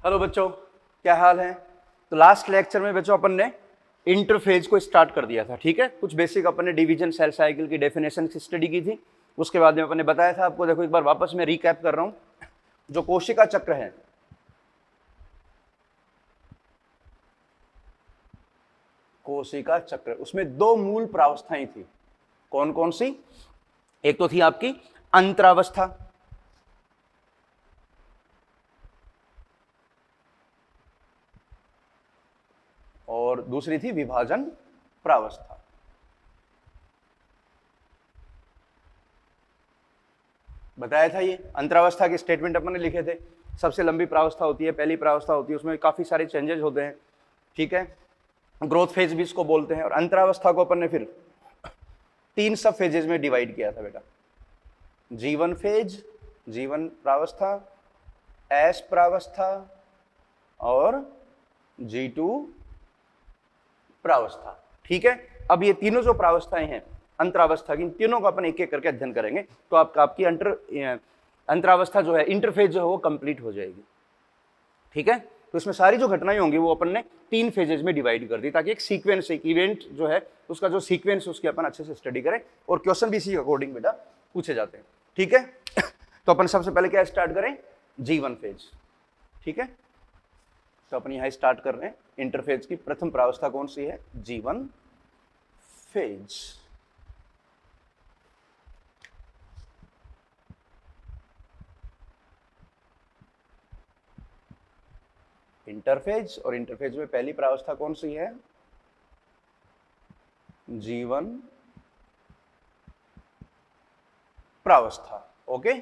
Hello बच्चों, क्या हाल है। तो लास्ट लेक्चर में बच्चों अपन ने इंटरफेज को स्टार्ट कर दिया था। ठीक है, कुछ बेसिक अपन ने डिवीजन सेल साइकिल की डेफिनेशन की स्टडी की थी। उसके बाद में अपन ने बताया था आपको, देखो एक बार वापस मैं रिकैप कर रहा हूं। जो कोशिका चक्र है, कोशिका चक्र, उसमें दो मूल प्रावस्थाएं थी। कौन कौन सी? एक तो थी आपकी अंतरावस्था, और दूसरी थी विभाजन प्रावस्था। बताया था ये अंतरावस्था के स्टेटमेंट अपन ने लिखे थे। सबसे लंबी प्रावस्था होती है, पहली प्रावस्था होती है, उसमें काफी सारे चेंजेस होते हैं। ठीक है, ग्रोथ फेज भी इसको बोलते हैं। और अंतरावस्था को अपन ने फिर 3 सब फेजेज में डिवाइड किया था बेटा। जीवन फेज, जीवन प्रावस्था, एस प्रावस्था और G2 प्रावस्था। ठीक है, अब ये तीनों जो प्रावस्थाएं हैं अंतरावस्था की, इन तीनों को अपन एक एक करके अध्ययन करेंगे। तो आपकी अंतरावस्था जो है, इंटरफेज जो है, वो कंप्लीट हो जाएगी। ठीक है, तो इसमें सारी जो घटनाएं होंगी वो अपन ने 3 फेजेज में डिवाइड कर दी, ताकि एक सीक्वेंस, एक इवेंट जो है उसका जो सीक्वेंस, उसकी अपन अच्छे से स्टडी करें। और क्वेश्चन भी इसी अकॉर्डिंग बेटा पूछे जाते हैं। ठीक है, तो अपन सबसे पहले क्या स्टार्ट करें? G1 phase. ठीक है, तो अपन यहां स्टार्ट कर रहे हैं। इंटरफेज की प्रथम प्रावस्था कौन सी है? G1 phase. इंटरफेज, और इंटरफेज में पहली प्रावस्था कौन सी है? G1 प्रावस्था। ओके,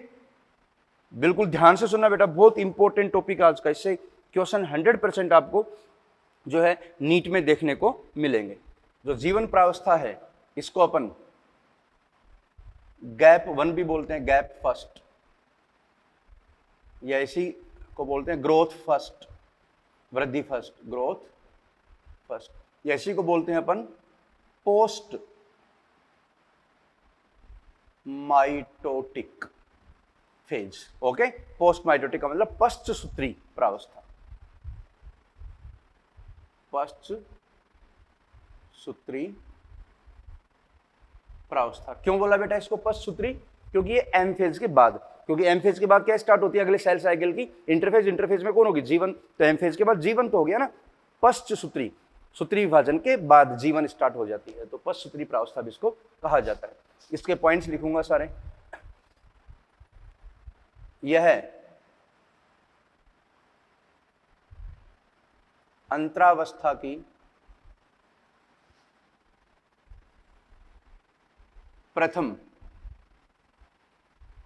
बिल्कुल ध्यान से सुनना बेटा, बहुत इंपॉर्टेंट टॉपिक आज का। इससे क्वेश्चन 100% आपको जो है नीट में देखने को मिलेंगे। जो जीवन प्रावस्था है, इसको अपन गैप 1 भी बोलते हैं, गैप फर्स्ट, या इसी को बोलते हैं ग्रोथ फर्स्ट, वृद्धि फर्स्ट, ग्रोथ फर्स्ट, या इसी को बोलते हैं अपन post mitotic phase. Okay, post mitotic का मतलब पश्च सूत्री प्रावस्था, पश्च सूत्री प्रावस्था। क्यों बोला बेटा इसको पश्च सूत्री? क्योंकि ये एम फेज के बाद, क्योंकि एम फेज के बाद क्या स्टार्ट होती है अगले सेल साइकिल की? इंटरफेज। इंटरफेज में कौन होगी? जीवन। तो एम फेज के बाद जीवन तो हो गया ना। पश्च सूत्री, सूत्री विभाजन के बाद जीवन स्टार्ट हो जाती है, तो पश्च सूत्री प्रावस्था भी इसको कहा जाता है। इसके पॉइंट्स लिखूंगा सारे। यह अंतरावस्था की प्रथम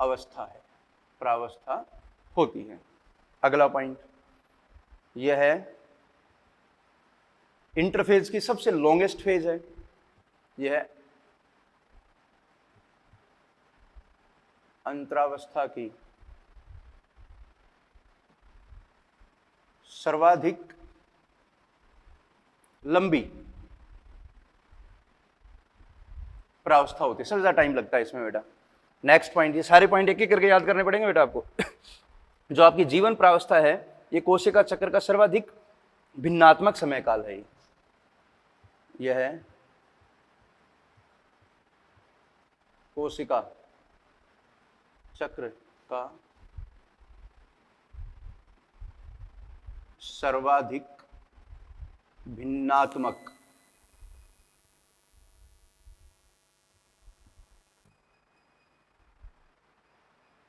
अवस्था है, प्रावस्था होती है। अगला पॉइंट यह है इंटरफेज की सबसे लॉन्गेस्ट फेज है। यह अंतरावस्था की सर्वाधिक लंबी प्रावस्था होती है। सबसे ज्यादा टाइम लगता है इसमें बेटा। नेक्स्ट पॉइंट, ये सारे पॉइंट एक एक करके याद करने पड़ेंगे बेटा आपको। जो आपकी जीवन प्रावस्था है, ये कोशिका चक्र का सर्वाधिक भिन्नात्मक समय काल है। यह है कोशिका चक्र का सर्वाधिक भिन्नात्मक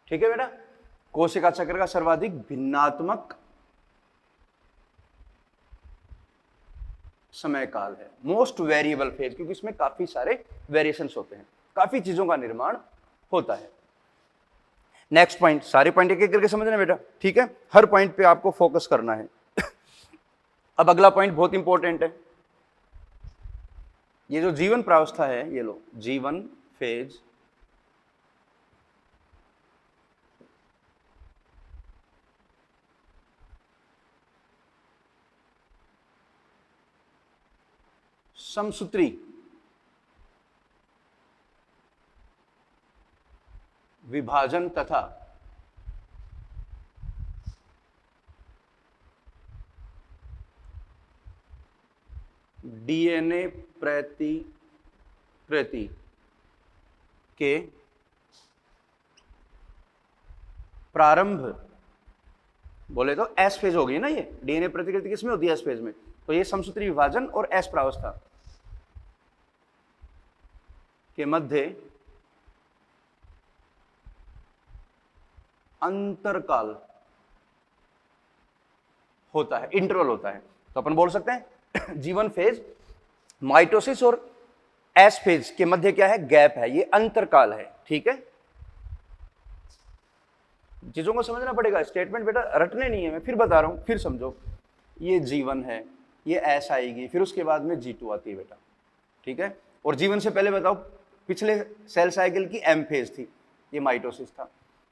ठीक है बेटा, कोशिका चक्र का सर्वाधिक भिन्नात्मक समय काल है। मोस्ट वेरिएबल फेज, क्योंकि इसमें काफी सारे वेरिएशंस होते हैं, काफी चीजों का निर्माण होता है। नेक्स्ट पॉइंट, सारे पॉइंट एक एक करके समझना बेटा। ठीक है, हर पॉइंट पे आपको फोकस करना है। अब अगला पॉइंट बहुत इंपॉर्टेंट है। ये जो जीवन प्रावस्था है, ये लो, जीवन फेज समसूत्री विभाजन तथा डीएनए प्रतिकृति के प्रारंभ बोले तो एस फेज होगी ना, ये डीएनए प्रतिकृति किसमें होती है? एस फेज में। तो ये समसूत्री विभाजन और एस प्रावस्था के मध्य अंतरकाल होता है, इंटरवल होता है। तो अपन बोल सकते हैं जीवन फेज, माइटोसिस और एस फेज के मध्य क्या है? गैप है, ये अंतरकाल है। ठीक है, चीजों को समझना पड़ेगा, स्टेटमेंट बेटा रटने नहीं है, मैं फिर बता रहा हूं, फिर समझो। ये जीवन है, ये एस आएगी, फिर उसके बाद में G2 आती है बेटा। ठीक है, और जीवन से पहले बताओ पिछले सेल साइकिल की एम फेज थी, ये माइटोसिस था।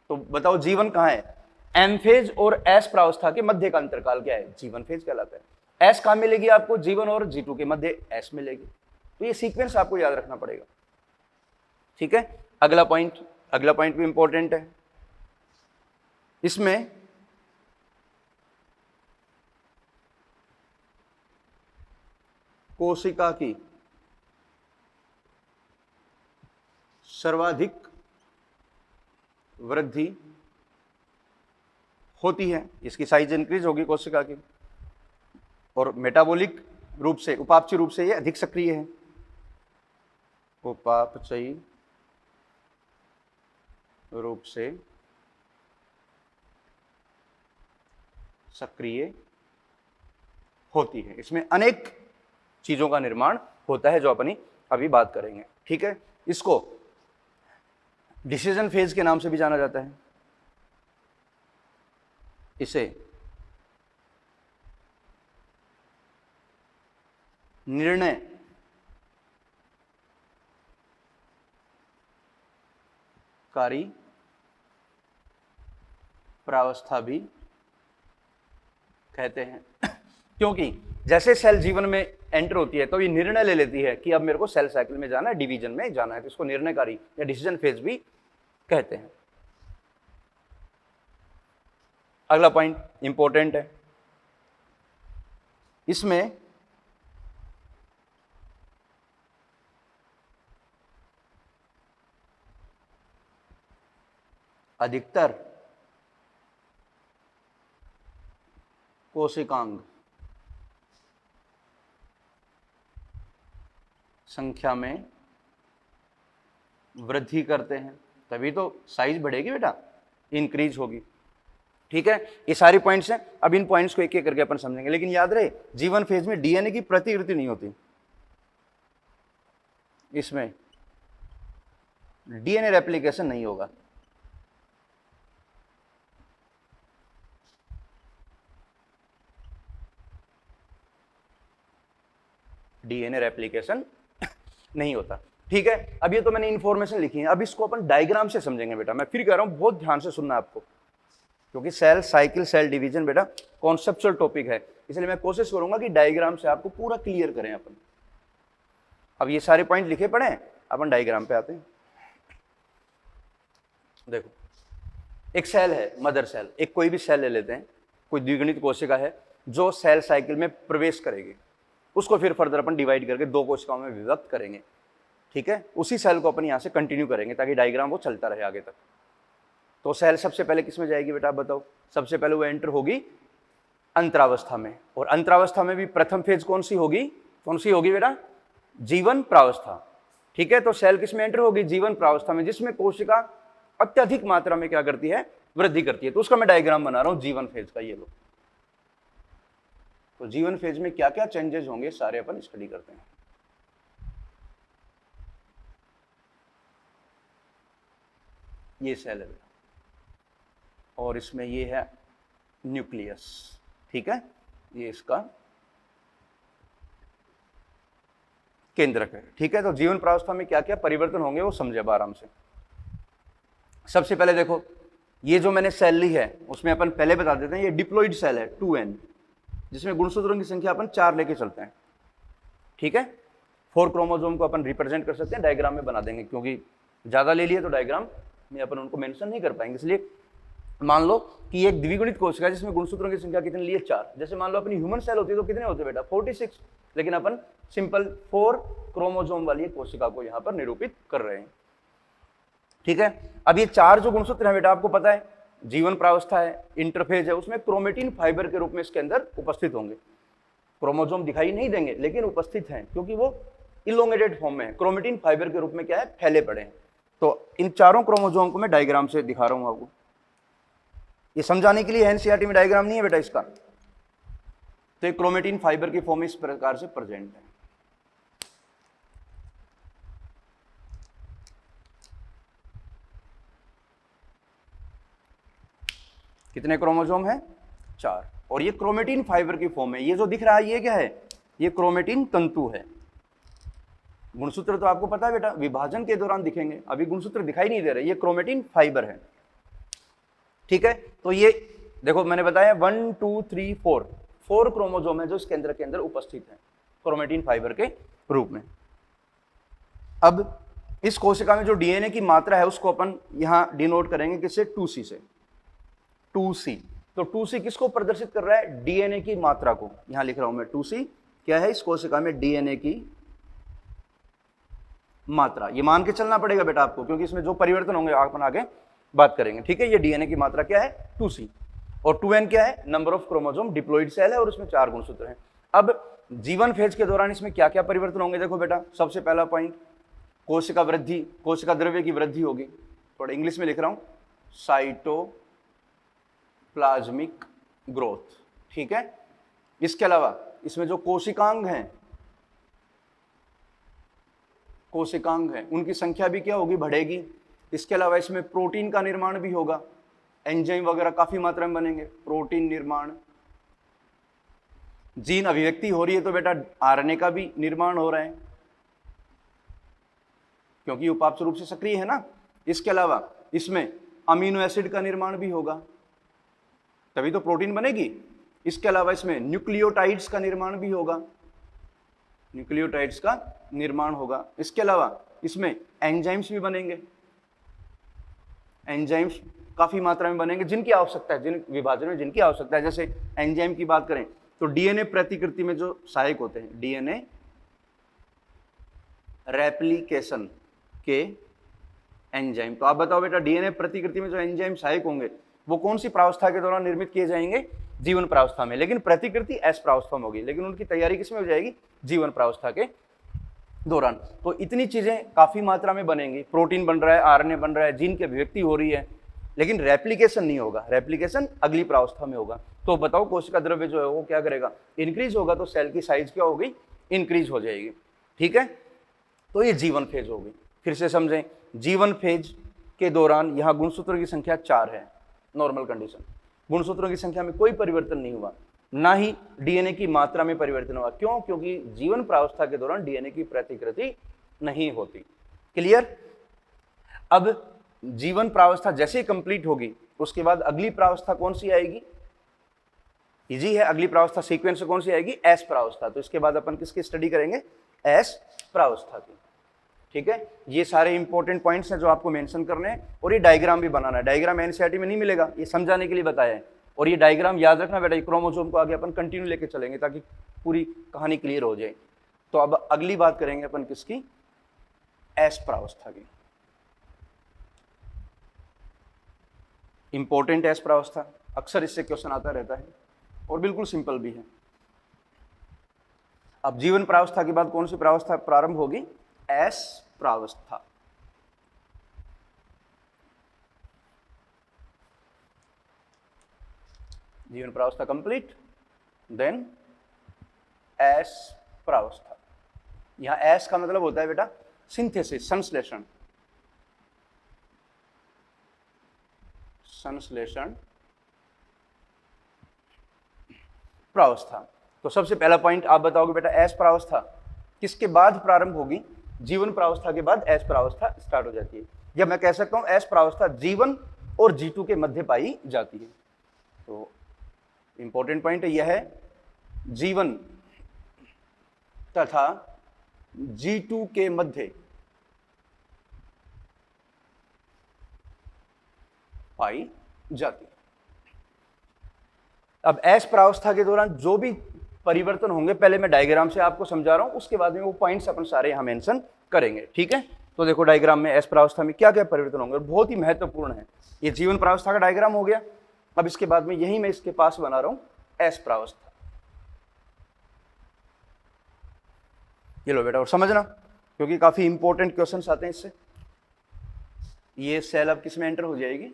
तो बताओ जीवन कहाँ है? एम फेज और एस प्रावस्था के मध्य का अंतरकाल क्या है? जीवन फेज कहलाता है। एस कहाँ मिलेगी आपको? जीवन और G2 के मध्य एस मिलेगी। तो ये सीक्वेंस आपको याद रखना पड़ेगा। ठीक है, अगला पॉइंट भी इंपॉर्टेंट है। इसमें कोशिका की सर्वाधिक वृद्धि होती है, इसकी साइज इंक्रीज होगी कोशिका की, और मेटाबॉलिक रूप से, उपापचयी रूप से ये अधिक सक्रिय है। उपापचयी रूप से सक्रिय होती है। इसमें अनेक चीजों का निर्माण होता है जो अपनी अभी बात करेंगे। ठीक है, इसको डिसीजन फेज के नाम से भी जाना जाता है। इसे निर्णय कारी प्रावस्था भी कहते हैं, क्योंकि जैसे सेल जीवन में एंटर होती है तो ये निर्णय ले लेती है कि अब मेरे को सेल साइकिल में जाना है, डिवीजन में जाना है, तो इसको निर्णयकारी या डिसीजन फेज भी कहते हैं। अगला पॉइंट इंपॉर्टेंट है, इसमें अधिकतर कोशिकांग संख्या में वृद्धि करते हैं, तभी तो साइज बढ़ेगी बेटा, इंक्रीज होगी। ठीक है, ये सारे पॉइंट्स हैं। अब इन पॉइंट्स को एक एक करके अपन समझेंगे, लेकिन याद रहे जीवन फेज में डीएनए की प्रतिकृति नहीं होती, इसमें डीएनए रेप्लिकेशन नहीं होगा। डीएनए रेप्लिकेशन नहीं होता। ठीक है, अब ये तो मैंने इंफॉर्मेशन लिखी है, अब इसको अपन डायग्राम से समझेंगे बेटा। मैं फिर कह रहा हूं बहुत ध्यान से सुनना आपको, क्योंकि सेल साइकिल, सेल डिवीजन बेटा कॉन्सेप्चुअल टॉपिक है, इसलिए मैं कोशिश करूंगा कि डायग्राम से आपको पूरा क्लियर करें अपन। अब ये सारे पॉइंट लिखे पड़े हैं, अपन डायग्राम पे आते हैं। देखो, एक सेल है, मदर सेल, एक कोई भी सेल ले लेते हैं, कोई द्विगुणित कोशिका है जो सेल साइकिल में प्रवेश करेगी, उसको फिर फर्दर अपन डिवाइड करके दो कोशिकाओं में विभक्त करेंगे। ठीक है, उसी सेल को अपन यहाँ से कंटिन्यू करेंगे ताकि डायग्राम वो चलता रहे आगे तक। तो सेल सबसे पहले किस में जाएगी बेटा, आप बताओ? सबसे पहले वो एंटर होगी अंतरावस्था में, और अंतरावस्था में भी प्रथम फेज कौन सी होगी बेटा? जीवन प्रावस्था। ठीक है, तो सेल किस में एंटर होगी? जीवन प्रावस्था में, जिसमें कोशिका अत्यधिक मात्रा में क्या करती है? वृद्धि करती है। तो उसका मैं डायग्राम बना रहा हूं जीवन फेज का, ये लो। तो जीवन फेज में क्या क्या चेंजेस होंगे सारे अपन स्टडी करते हैं। ये सेल है और इसमें ये है न्यूक्लियस। ठीक है, ये इसका केंद्रक है। ठीक है, तो जीवन प्रावस्था में क्या क्या परिवर्तन होंगे वो समझे अब आराम से। सबसे पहले देखो, ये जो मैंने सेल ली है उसमें अपन पहले बता देते हैं, ये डिप्लॉइड सेल है 2n, जिसमें गुणसूत्रों की संख्या अपन 4 लेके चलते हैं। ठीक है, 4 क्रोमोसोम को अपन रिप्रेजेंट कर सकते हैं, डायग्राम में बना देंगे, क्योंकि ज्यादा ले लिए तो डायग्राम में अपन उनको मेंशन नहीं कर पाएंगे, इसलिए मान लो कि एक द्विगुणित कोशिका है जिसमें गुणसूत्रों की संख्या कितनी ली है 4। जैसे मान लो अपनी ह्यूमन सेल होती है तो कितने होते हैं बेटा 46, लेकिन अपन सिंपल 4 क्रोमोसोम वाली कोशिका को यहां पर निरूपित कर रहे हैं। ठीक है, अब ये 4 जो गुणसूत्र है बेटा आपको पता है, जीवन प्रावस्था है, इंटरफेज है, उसमें क्रोमेटिन फाइबर के रूप में इसके अंदर उपस्थित होंगे। क्रोमोसोम दिखाई नहीं देंगे लेकिन उपस्थित हैं क्योंकि वो इलोंगेटेड फॉर्म में है, क्रोमेटिन फाइबर के रूप में क्या है फैले पड़े हैं। तो इन चारों क्रोमोसोम को मैं डायग्राम से दिखा रहा हूं आपको, ये समझाने के लिए एनसीईआरटी में डायग्राम नहीं है बेटा इसका। तो एक क्रोमेटिन फाइबर की फॉर्म इस प्रकार से प्रेजेंट है। कितने क्रोमोसोम है 4, और ये क्रोमेटिन फाइबर की फॉर्म है। ये जो दिख रहा है ये क्या है, ये क्रोमेटिन तंतु है। गुणसूत्र तो आपको पता है बेटा विभाजन के दौरान दिखेंगे, अभी गुणसूत्र दिखाई नहीं दे रहे, ये क्रोमेटिन फाइबर है। ठीक है, तो ये देखो मैंने बताया 1 2 3 4 क्रोमोसोम है जो इसके अंदर उपस्थित है क्रोमेटिन फाइबर के रूप में। अब इस कोशिका में जो डीएनए की मात्रा है उसको अपन यहां डिनोट करेंगे किससे, 2C से। 2C, तो 2C किसको प्रदर्शित कर रहा है, डीएनए की मात्रा को। यहां लिख रहा हूं मैं 2C क्या है, इस कोशिका में डीएनए की मात्रा। ये मान के चलना पड़ेगा बेटा आपको क्योंकि इसमें जो परिवर्तन होंगे अपन आगे बात करेंगे। ठीक है, ये डीएनए की मात्रा क्या है 2C, और 2N क्या है, number of chromosome, diploid cell है और उसमें 4 गुणसूत्र हैं। अब जीवन फेज के दौरान इसमें क्या क्या परिवर्तन होंगे देखो बेटा, सबसे पहला पॉइंट कोशिका वृद्धि, कोशिका द्रव्य की वृद्धि होगी। थोड़ा इंग्लिश में लिख रहा हूं, साइटोप्लाज्मिक ग्रोथ। ठीक है, इसके अलावा इसमें जो कोशिकांग हैं उनकी संख्या भी क्या होगी, बढ़ेगी। इसके अलावा इसमें प्रोटीन का निर्माण भी होगा, एंजाइम वगैरह काफी मात्रा में बनेंगे, प्रोटीन निर्माण। जीन अभिव्यक्ति हो रही है तो बेटा आरएनए का भी निर्माण हो रहा है क्योंकि उपापचय रूप से सक्रिय है ना। इसके अलावा इसमें अमीनो एसिड का निर्माण भी होगा, तभी तो प्रोटीन बनेगी। इसके अलावा इसमें न्यूक्लियोटाइड्स का निर्माण भी होगा, न्यूक्लियोटाइड्स का निर्माण होगा। इसके अलावा इसमें एंजाइम्स भी बनेंगे, एंजाइम्स काफी मात्रा में बनेंगे जिनकी आवश्यकता है, जिन विभाजन में जिनकी आवश्यकता है। जैसे एंजाइम की बात करें तो डीएनए प्रतिकृति में जो सहायक होते हैं, डीएनए रेप्लिकेशन के एंजाइम। तो आप बताओ बेटा डीएनए प्रतिकृति में जो एंजाइम सहायक होंगे वो कौन सी प्रावस्था के दौरान निर्मित किए जाएंगे, जीवन प्रावस्था में, लेकिन प्रतिकृति एस प्रावस्था में होगी, लेकिन उनकी तैयारी किसमें हो जाएगी, जीवन प्रावस्था के दौरान। तो इतनी चीजें काफी मात्रा में बनेंगी, प्रोटीन बन रहा है, आरएनए बन रहा है, जीन की अभिव्यक्ति हो रही है, लेकिन रेप्लिकेशन नहीं होगा, रेप्लिकेशन अगली प्रावस्था में होगा। तो बताओ कोशिका द्रव्य जो है वो क्या करेगा, इंक्रीज होगा, तो सेल की साइज क्या होगी, इंक्रीज हो जाएगी। ठीक है, तो ये जीवन फेज होगी। फिर से समझें, जीवन फेज के दौरान यहां गुणसूत्रों की संख्या 4 है, नॉर्मल कंडीशन, गुणसूत्रों की संख्या में कोई परिवर्तन नहीं हुआ, ना ही डीएनए की मात्रा में परिवर्तन हुआ। क्यों, क्योंकि जीवन प्रावस्था के दौरान डीएनए की प्रतिकृति नहीं होती। क्लियर। अब जीवन प्रावस्था जैसे ही कंप्लीट होगी उसके बाद अगली प्रावस्था कौन सी आएगी, इजी है, अगली प्रावस्था सीक्वेंस से कौन सी आएगी, एस प्रावस्था। तो इसके बाद अपन किसकी स्टडी करेंगे, एस प्रावस्था की। ठीक है, ये सारे इंपॉर्टेंट पॉइंट्स हैं जो आपको मेंशन करने हैं, और ये डायग्राम भी बनाना है। डायग्राम एनसीईआरटी में नहीं मिलेगा, ये समझाने के लिए बताया है। और ये डायग्राम याद रखना बेटा, क्रोमोसोम को आगे अपन कंटिन्यू लेके चलेंगे ताकि पूरी कहानी क्लियर हो जाए। तो अब अगली बात करेंगे अपन किसकी, एस प्रावस्था की। इंपॉर्टेंट एस प्रावस्था, अक्सर इससे क्वेश्चन आता रहता है और बिल्कुल सिंपल भी है। अब जीवन प्रावस्था के बाद कौन सी प्रावस्था प्रारंभ होगी, एस प्रावस्था। जीवन प्रावस्था कंप्लीट, देन एस प्रावस्था। यहां एस का मतलब होता है बेटा सिंथेसिस, संश्लेषण, संश्लेषण प्रावस्था। तो सबसे पहला पॉइंट आप बताओगे बेटा, एस प्रावस्था किसके बाद प्रारंभ होगी, जीवन प्रावस्था के बाद एस प्रावस्था स्टार्ट हो जाती है। या मैं कह सकता हूं एस प्रावस्था जीवन और G2 के मध्य पाई जाती है। तो इंपॉर्टेंट पॉइंट यह है, जीवन तथा G2 के मध्य पाई जाती है। अब एस प्रावस्था के दौरान जो भी परिवर्तन होंगे, पहले मैं डायग्राम से आपको समझा रहा हूं, उसके बाद में वो पॉइंट्स अपन सारे यहां मेंशन करेंगे, ठीक है। तो देखो डायग्राम में एस प्रावस्था में क्या क्या परिवर्तन होंगे, बहुत ही महत्वपूर्ण है। ये जीवन प्रावस्था का डायग्राम हो गया। अब इसके बाद में यही मैं इसके पास बना रहा हूं एस प्रावस्था। ये लो बेटा और समझना, क्योंकि काफी इंपॉर्टेंट क्वेश्चंस आते हैं इससे। ये सेल अब किस में एंटर हो जाएगी,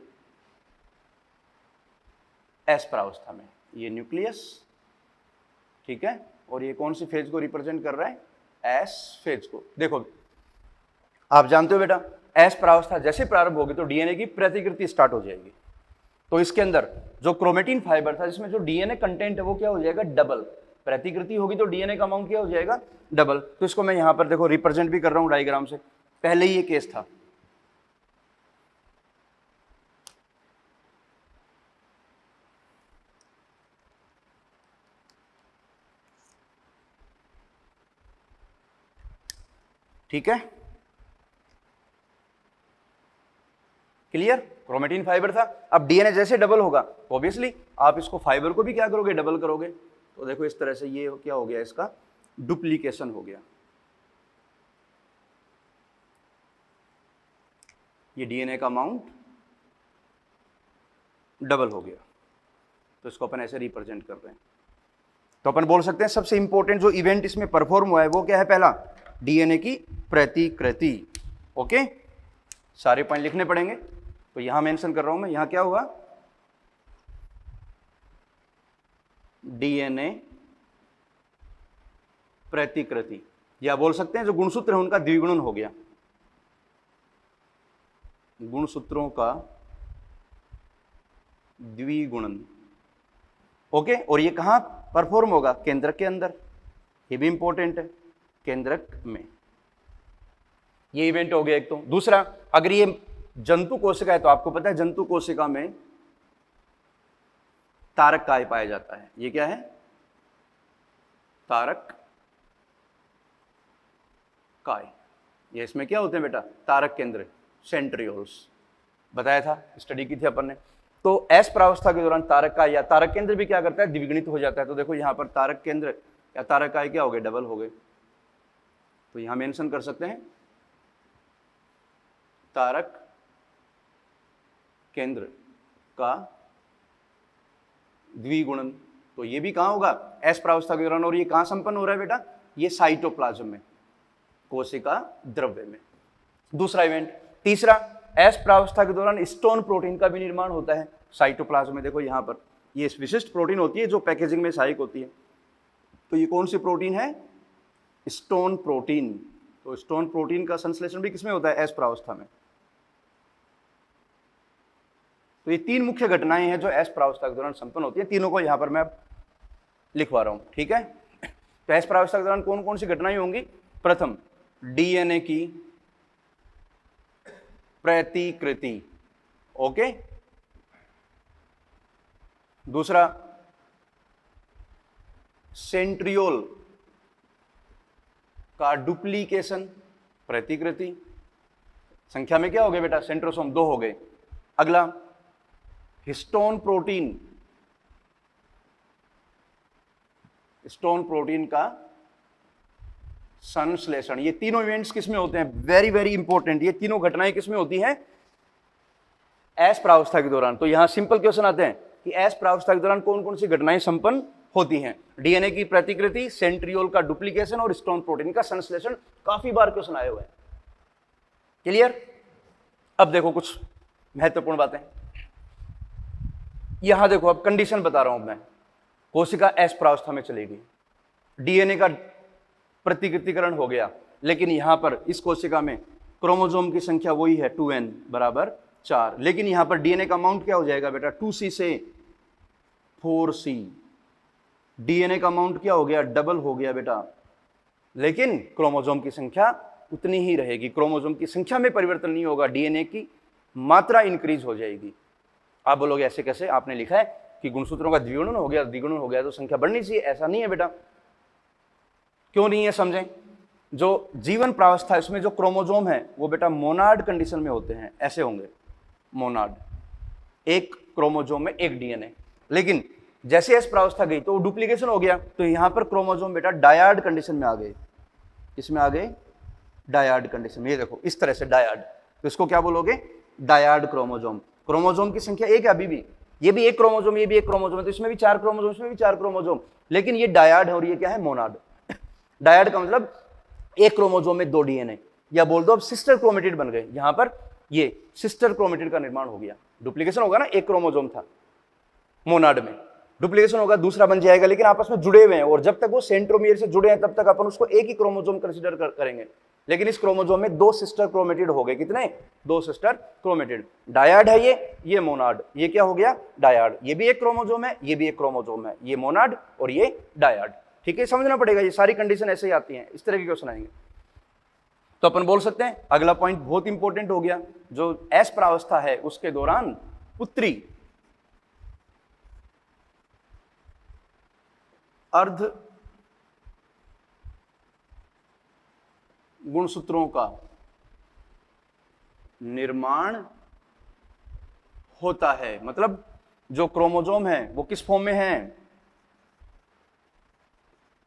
एस प्रावस्था में। ये न्यूक्लियस, ठीक है, और ये कौन सी फेज को रिप्रेजेंट कर रहा है, एस फेज को। देखो आप जानते हो बेटा, एस प्रावस्था जैसे प्रारंभ होगी तो डीएनए की प्रतिकृति स्टार्ट हो जाएगी। तो इसके अंदर जो क्रोमेटिन फाइबर था, जिसमें जो डीएनए कंटेंट है वो क्या हो जाएगा, डबल। प्रतिकृति होगी तो डीएनए का अमाउंट क्या हो जाएगा, डबल। तो इसको मैं यहां पर देखो रिप्रेजेंट भी कर रहा हूं डायग्राम से। पहले ही ये केस था, ठीक है, क्लियर। क्रोमेटिन फाइबर था, अब डीएनए जैसे डबल होगा ऑब्वियसली आप इसको फाइबर को भी क्या करोगे, डबल करोगे। तो देखो इस तरह से ये क्या हो गया, इसका डुप्लीकेशन हो गया। ये डीएनए का अमाउंट डबल हो गया, तो इसको अपन ऐसे रिप्रेजेंट कर रहे हैं। तो अपन बोल सकते हैं सबसे इंपॉर्टेंट जो इवेंट इसमें परफॉर्म हुआ है वो क्या है, पहला डीएनए की प्रतिकृति। ओके, सारे पॉइंट लिखने पड़ेंगे, तो यहां मेंशन कर रहा हूं मैं। यहां क्या हुआ, डीएनए प्रतिकृति, या बोल सकते हैं जो गुणसूत्र है उनका द्विगुणन हो गया, गुणसूत्रों का द्विगुणन। ओके, और ये कहां परफॉर्म होगा, केंद्रक के अंदर। ये भी इंपॉर्टेंट है, केंद्रक में। ये इवेंट हो गया एक। तो दूसरा, अगर ये जंतु कोशिका है तो आपको पता है जंतु कोशिका में तारक काय पाया जाता है। ये क्या है, तारक काय। ये इसमें क्या होते हैं बेटा, तारक केंद्र, सेंट्रियोल्स, बताया था, स्टडी की थी अपन ने। तो एस प्रावस्था के दौरान तारक काय या तारक केंद्र भी क्या करता है, द्विगुणित हो जाता है। तो देखो यहां पर तारक केंद्र या तारक काय क्या हो गए, डबल हो गए। तो यहां मेंशन कर सकते हैं तारक केंद्र का द्विगुणन। तो ये भी कहां होगा, एस प्रावस्था के दौरान। और ये कहां संपन्न हो रहा है बेटा, ये साइटोप्लाज्म में, कोशिका द्रव्य में। दूसरा इवेंट। तीसरा, एस प्रावस्था के दौरान स्टोन प्रोटीन का भी निर्माण होता है साइटोप्लाज्म में। देखो यहां पर ये विशिष्ट प्रोटीन होती है जो पैकेजिंग में सहायक होती है। तो ये कौन सी प्रोटीन है, स्टोन प्रोटीन। तो स्टोन प्रोटीन का संश्लेषण भी किसमें होता है, एस प्रावस्था में। तो ये तीन मुख्य घटनाएं हैं जो एस प्रावस्था के दौरान संपन्न होती है। तीनों को यहां पर मैं लिखवा रहा हूं, ठीक है। तो एस प्रावस्था के दौरान कौन कौन सी घटनाएं होंगी, प्रथम डीएनए की प्रतिकृति, ओके। दूसरा, सेंट्रियोल का डुप्लीकेशन, प्रतिकृति। संख्या में क्या हो गए बेटा, सेंट्रोसोम 2 हो गए। अगला, हिस्टोन प्रोटीन, स्टोन प्रोटीन का संश्लेषण। ये तीनों इवेंट्स किसमें होते हैं, वेरी वेरी इंपॉर्टेंट। ये तीनों घटनाएं किसमें होती हैं, एस प्रावस्था के दौरान। तो यहां सिंपल क्वेश्चन आते हैं कि एस प्रावस्था के दौरान कौन कौन सी घटनाएं संपन्न होती हैं। डीएनए की प्रतिकृति, सेंट्रियोल का डुप्लीकेशन और स्टोन प्रोटीन का संश्लेषण। काफी बार क्वेश्चन आए हुए हैं, क्लियर। अब देखो कुछ महत्वपूर्ण बातें। यहां देखो, अब कंडीशन बता रहा हूं मैं। कोशिका एस प्रावस्था में चलेगी, डीएनए का प्रतिकृतिकरण हो गया, लेकिन यहां पर इस कोशिका में क्रोमोसोम की संख्या वही है 2n बराबर 4, लेकिन यहां पर डीएनए का अमाउंट क्या हो जाएगा बेटा, 2c से 4c। डीएनए का अमाउंट क्या हो गया, डबल हो गया बेटा, लेकिन क्रोमोसोम की संख्या उतनी ही रहेगी। क्रोमोसोम की संख्या में परिवर्तन नहीं होगा, डीएनए की मात्रा इंक्रीज हो जाएगी। आप बोलोगे ऐसे कैसे, आपने लिखा है कि गुणसूत्रों का द्विगुणन हो गया, द्विगुणन हो गया तो संख्या बढ़नी चाहिए। ऐसा नहीं है बेटा। क्यों नहीं है, समझें। जो जीवन प्रावस्था है उसमें जो क्रोमोसोम है वो बेटा मोनाड कंडीशन में होते हैं, ऐसे होंगे मोनाड। एक क्रोमोजोम में एक डीएनए। लेकिन जैसे एस प्रावस्था गई तो डुप्लीकेशन हो गया, तो यहां पर क्रोमोजोम बेटा डायड कंडीशन में आ गए। इसमें आ गए डायड कंडीशन में, ये देखो इस तरह से डायड, तो इसको क्या बोलोगे, डायड क्रोमोजोम। क्रोमोजोम की संख्या एक है अभी भी, ये भी एक क्रोमोजोम, ये भी एक क्रोमोजोम है, तो इसमें भी 4 क्रोमोजोम, इसमें भी 4 क्रोमोजोम, लेकिन ये डायड है और ये क्या है, मोनाड। डायड का मतलब एक क्रोमोजोम में 2 डीएनए, या बोल दो अब सिस्टर क्रोमेटिड बन गए। यहां पर ये सिस्टर क्रोमेटिड का निर्माण हो गया। डुप्लीकेशन होगा ना, एक क्रोमोजोम था मोनाड में, डुप्लीकेशन होगा दूसरा बन जाएगा, लेकिन आपस में जुड़े हुए हैं, और जब तक वो सेंट्रोमियर से जुड़े हैं तब तक अपन उसको एक ही क्रोमोजोम कंसीडर करेंगे। लेकिन इस क्रोमोजोम में 2 सिस्टर क्रोमेटिड हो गए, कितने, 2 सिस्टर क्रोमेटिड। डायड है ये मोनाड, ये क्या हो गया, डायड। ये भी एक क्रोमोजोम है, ये भी एक क्रोमोजोम है, ये मोनाड और ये डायड। ठीक है, समझना पड़ेगा, ये सारी कंडीशन ऐसे ही आती हैं, इस तरह के क्वेश्चन आएंगे। तो अपन बोल सकते हैं अगला पॉइंट बहुत इंपॉर्टेंट हो गया, जो एस प्रावस्था है उसके दौरान पुत्री अर्ध गुणसूत्रों का निर्माण होता है। मतलब जो क्रोमोजोम है वो किस फॉर्म में है,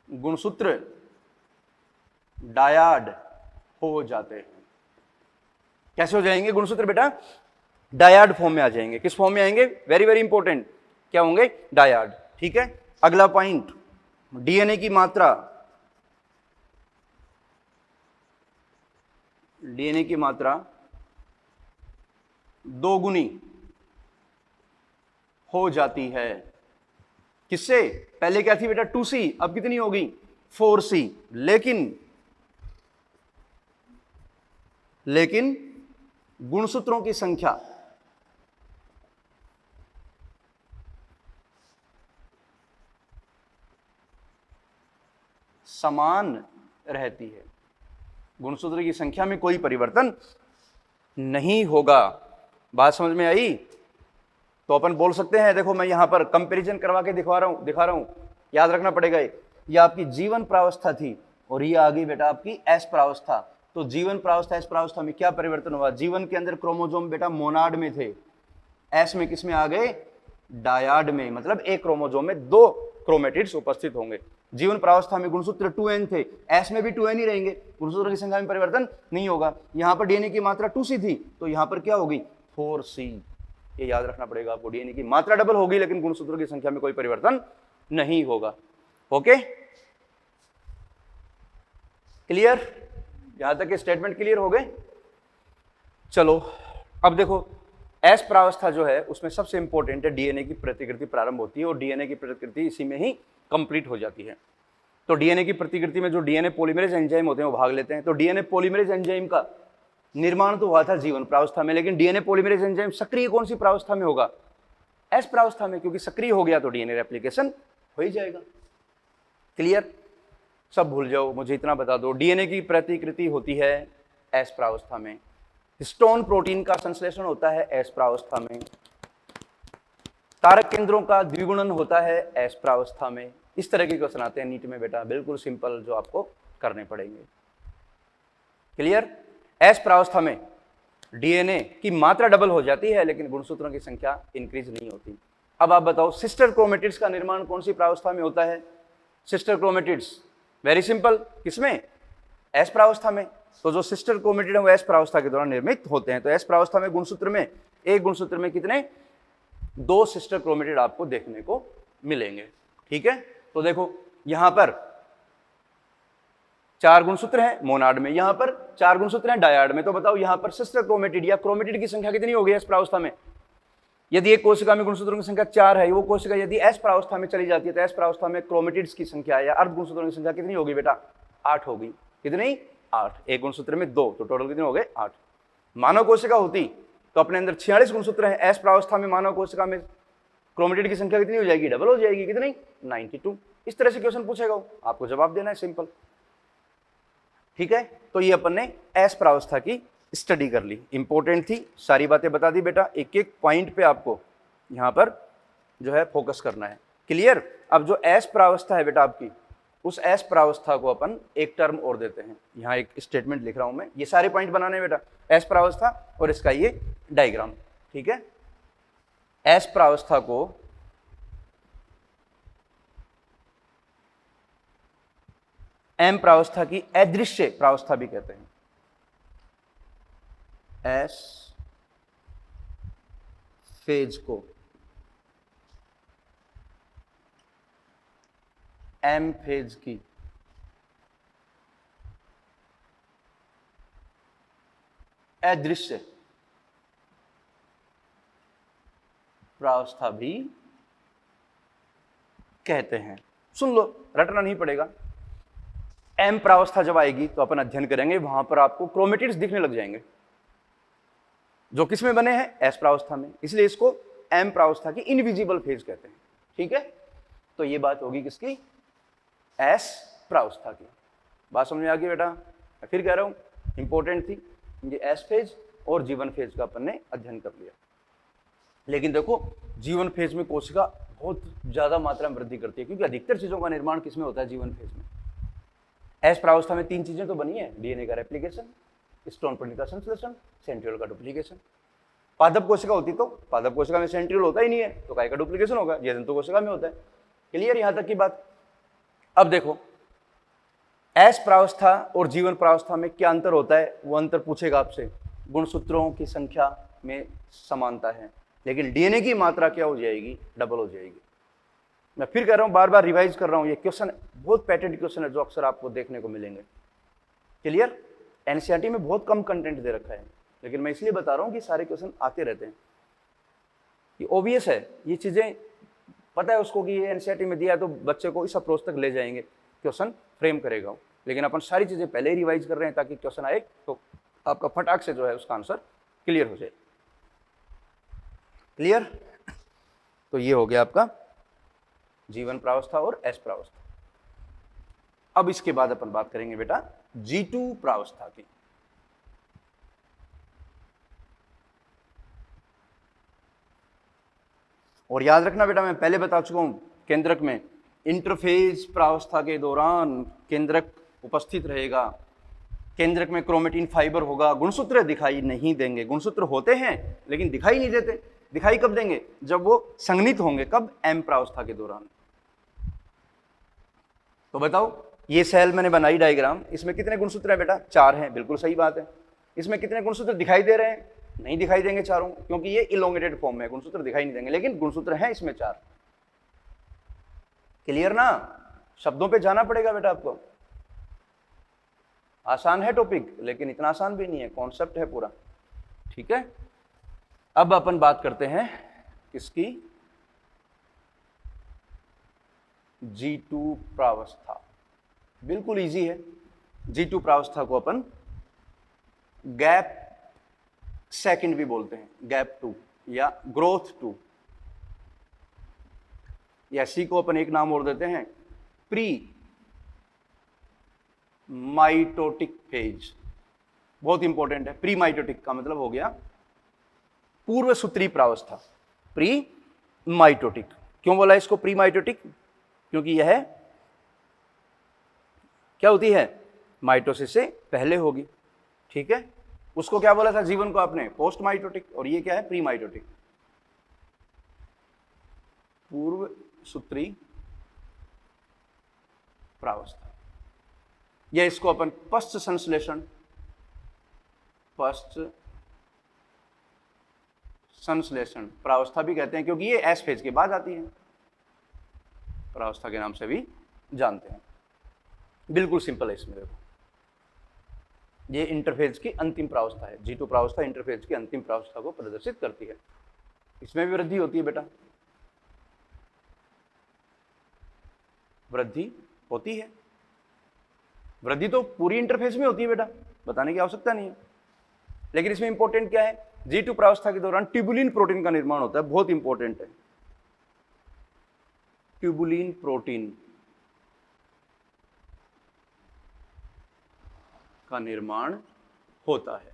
गुणसूत्र डायड हो जाते हैं। कैसे हो जाएंगे गुणसूत्र बेटा, डायड फॉर्म में आ जाएंगे। किस फॉर्म में आएंगे, वेरी वेरी इंपॉर्टेंट, क्या होंगे, डायड। ठीक है, अगला पॉइंट, डीएनए की मात्रा, डीएनए की मात्रा 2 गुनी हो जाती है। किससे, पहले क्या थी बेटा 2C, अब कितनी होगी 4C। लेकिन गुणसूत्रों की संख्या समान रहती है, गुणसूत्र की संख्या में कोई परिवर्तन नहीं होगा। बात समझ में आई। तो अपन बोल सकते हैं, देखो मैं यहां पर कंपैरिजन करवा के दिखा रहा हूं, याद रखना पड़ेगा। ये आपकी जीवन प्रावस्था थी और ये आ गई बेटा आपकी एस प्रावस्था। तो जीवन प्रावस्था एस प्रावस्था में क्या परिवर्तन हुआ, जीवन के अंदर क्रोमोजोम बेटा मोनाड में थे, एस में किस में आ गए, डायड में। मतलब एक क्रोमोजोम में 2 क्रोमेटिड्स उपस्थित होंगे। जीवन प्रावस्था में गुणसूत्र 2n थे, एस में भी 2n ही रहेंगे, गुणसूत्र की संख्या में परिवर्तन नहीं होगा। यहां पर डीएनए की मात्रा 2C थी, तो यहां पर क्या होगी 4C। ये याद रखना पड़ेगा आपको, डीएनए की मात्रा डबल होगी लेकिन गुणसूत्रों की संख्या में कोई परिवर्तन नहीं होगा। ओके, क्लियर, यहां तक के स्टेटमेंट क्लियर हो गए। चलो अब देखो, एस प्रावस्था जो है उसमें सबसे इंपॉर्टेंट है डीएनए की प्रतिकृति प्रारंभ होती है और डीएनए की प्रतिकृति इसी में ही कंप्लीट हो जाती है। तो डीएनए की प्रतिकृति में जो डीएनए पॉलीमरेज एंजाइम होते हैं वो भाग लेते हैं। तो डीएनए पॉलीमरेज एंजाइम का निर्माण तो हुआ था जीवन प्रावस्था में, लेकिन डीएनए पॉलीमरेज एंजाइम सक्रिय कौन सी प्रावस्था में होगा, एस प्रावस्था में, क्योंकि सक्रिय हो गया तो डीएनए रेप्लिकेशन हो ही जाएगा। क्लियर, सब भूल जाओ, मुझे इतना बता दो, डीएनए की प्रतिकृति होती है एस प्रावस्था में, हिस्टोन प्रोटीन का संश्लेषण होता है एस प्रावस्था में, कारक केंद्रों का द्विगुणन होता है एस प्रावस्था में। इस तरह के क्वेश्चन आते हैं नीट में बेटा, बिल्कुल सिंपल, जो आपको करने पड़ेंगे। क्लियर, एस प्रावस्था में डीएनए की मात्रा डबल हो जाती है लेकिन गुणसूत्रों की संख्या इंक्रीज नहीं होती। अब आप बताओ सिस्टर क्रोमेटिड्स का निर्माण कौन सी प्रावस्था में होता है, सिस्टर क्रोमेटिड्स, वेरी सिंपल, किसमें, एस प्रावस्था में। तो जो सिस्टर क्रोमेटिड है वो एस प्रावस्था के दौरान निर्मित होते हैं। तो एस प्रावस्था में गुणसूत्र में, एक गुणसूत्र में कितने, 2 सिस्टर क्रोमेटिड आपको देखने को मिलेंगे। ठीक है, तो देखो यहां पर 4 गुणसूत्र हैं मोनाड में, यहां पर 4 गुणसूत्र हैं डायड में। तो बताओ यहां पर सिस्टर क्रोमेटिड या क्रोमेटिड की संख्या कितनी होगी एस प्रावस्था में। यदि एक कोशिका में गुणसूत्रों की संख्या 4 है, वो कोशिका यदि एस प्रावस्था में चली जाती है तो एस प्रावस्था में क्रोमेटिड्स की संख्या या अर्ध गुणसूत्रों की संख्या कितनी होगी बेटा, 8 होगी। कितनी, 8। एक गुणसूत्र में 2, तो टोटल कितने हो गए, 8। मानव कोशिका होती तो अपने अंदर 46 गुणसूत्र हैं, एस प्रावस्था में मानव कोशिका में क्रोमेटिड की संख्या कितनी हो जाएगी, डबल हो जाएगी। कितनी, 92। इस तरह से क्वेश्चन पूछेगा, आपको जवाब देना है, सिंपल। ठीक है, तो ये अपन ने एस प्रावस्था की स्टडी कर ली, इंपॉर्टेंट थी, सारी बातें बता दी बेटा। एक एक पॉइंट पे आपको यहां पर जो है फोकस करना है। क्लियर, अब जो एस प्रावस्था है बेटा आपकी, उस एस प्रावस्था को अपन एक टर्म और देते हैं। यहाँ एक स्टेटमेंट लिख रहा हूं मैं, ये सारे पॉइंट बनाने बेटा, एस प्रावस्था और इसका ये डायग्राम। ठीक है, एस प्रावस्था को एम प्रावस्था की अदृश्य प्रावस्था भी कहते हैं। एस फेज को एम फेज की अदृश्य प्रावस्था भी कहते हैं। सुन लो, रटना नहीं पड़ेगा। एम प्रावस्था जब आएगी तो अपन अध्ययन करेंगे, वहां पर आपको क्रोमेटिड्स दिखने लग जाएंगे जो किस में बने हैं, एस प्रावस्था में, इसलिए इसको एम प्रावस्था की इनविजिबल फेज कहते हैं। ठीक है, तो ये बात होगी किसकी, एस प्रावस्था की। बात समझ में आ गई बेटा? मैं फिर कह रहा हूं, इंपॉर्टेंट थी ये एस फेज और जीवन फेज का अपन ने अध्ययन कर लिया। लेकिन देखो, जीवन फेज में कोशिका बहुत ज्यादा मात्रा में वृद्धि करती है, क्योंकि अधिकतर चीजों का निर्माण किसमें होता है, जीवन फेज में। एस प्रावस्था में 3 चीजें तो बनी है, डीएनए का रेप्लिकेशन, स्टोन प्रोटीन का संश्लेषण, सेंट्रियोल का डुप्लीकेशन। पादप कोशिका होती तो पादप कोशिका में सेंट्रियोल होता ही नहीं है, तो काय का डुप्लीकेशन होगा, ये जंतु कोशिका में होता है। क्लियर यहां तक की बात? अब देखो, एस प्रावस्था और जीवन प्रावस्था में क्या अंतर होता है, वो अंतर पूछेगा आपसे। गुणसूत्रों की संख्या में समानता है, लेकिन डीएनए की मात्रा क्या हो जाएगी, डबल हो जाएगी। मैं फिर कह रहा हूं, बार बार रिवाइज कर रहा हूं, ये क्वेश्चन बहुत पैटेंट क्वेश्चन है जो अक्सर आपको देखने को मिलेंगे। क्लियर? एनसीईआरटी में बहुत कम कंटेंट दे रखा है, लेकिन मैं इसलिए बता रहा हूं कि सारे क्वेश्चन आते रहते हैं। ये ओबियस है, ये चीजें पता है उसको कि ये एनसीईआरटी में दिया है, तो बच्चे को इस अप्रोच तक ले जाएंगे, क्वेश्चन फ्रेम करेगा। लेकिन अपन सारी चीजें पहले ही रिवाइज कर रहे हैं ताकि क्वेश्चन आए तो आपका फटाक से जो है उसका आंसर क्लियर हो जाए। क्लियर? तो ये हो गया आपका जीवन प्रावस्था और एस प्रावस्था। अब इसके बाद अपन बात करेंगे बेटा G2 प्रावस्था की। और याद रखना बेटा, मैं पहले बता चुका हूं, केंद्रक में इंटरफेज प्रावस्था के दौरान केंद्रक उपस्थित रहेगा। केंद्रक में क्रोमेटिन फाइबर होगा, गुणसूत्र दिखाई नहीं देंगे। गुणसूत्र होते हैं लेकिन दिखाई नहीं देते। दिखाई कब देंगे, जब वो संघनित होंगे। कब? एम प्रावस्था के दौरान। तो बताओ, ये सेल मैंने बनाई डायग्राम, इसमें कितने गुणसूत्र हैं बेटा? 4 हैं, बिल्कुल सही बात है। इसमें कितने गुणसूत्र दिखाई दे रहे हैं? नहीं दिखाई देंगे चारों, क्योंकि ये इलोंगेटेड फॉर्म में, गुणसूत्र दिखाई नहीं देंगे, लेकिन गुणसूत्र हैं इसमें 4। क्लियर ना? शब्दों पे जाना पड़ेगा बेटा आपको। आसान है टॉपिक, लेकिन इतना आसान भी नहीं है, कॉन्सेप्ट है पूरा। ठीक है, अब अपन बात करते हैं किसकी, G2 प्रावस्था। बिल्कुल इजी है। G2 प्रावस्था को अपन गैप सेकंड भी बोलते हैं, गैप 2 या ग्रोथ 2, या सी को अपन एक नाम और देते हैं, प्री माइटोटिक फेज। बहुत इंपॉर्टेंट है। प्री माइटोटिक का मतलब हो गया पूर्व सूत्री प्रावस्था। प्री माइटोटिक क्यों बोला इसको प्री माइटोटिक? क्योंकि यह क्या होती है, माइटोसिस से पहले होगी। ठीक है, उसको क्या बोला था जीवन को आपने, पोस्ट माइटोटिक, और ये क्या है, प्री माइटोटिक, पूर्व सूत्री प्रावस्था। या इसको अपन पश्च संश्लेषण, पश्च संश्लेषण प्रावस्था भी कहते हैं, क्योंकि ये एस फेज के बाद आती है, प्रावस्था के नाम से भी जानते हैं। बिल्कुल सिंपल है। इसमें देखो, ये इंटरफेज की अंतिम प्रावस्था है। G2 प्रावस्था इंटरफेज की अंतिम प्रावस्था को प्रदर्शित करती है। इसमें भी वृद्धि होती है बेटा, वृद्धि होती है। वृद्धि तो पूरी इंटरफेज में होती है बेटा, बताने की आवश्यकता नहीं है। लेकिन इसमें इंपॉर्टेंट क्या है, G2 प्रावस्था के दौरान ट्यूबुलिन प्रोटीन का निर्माण होता है, बहुत इंपॉर्टेंट है। ट्यूबुलिन प्रोटीन का निर्माण होता है।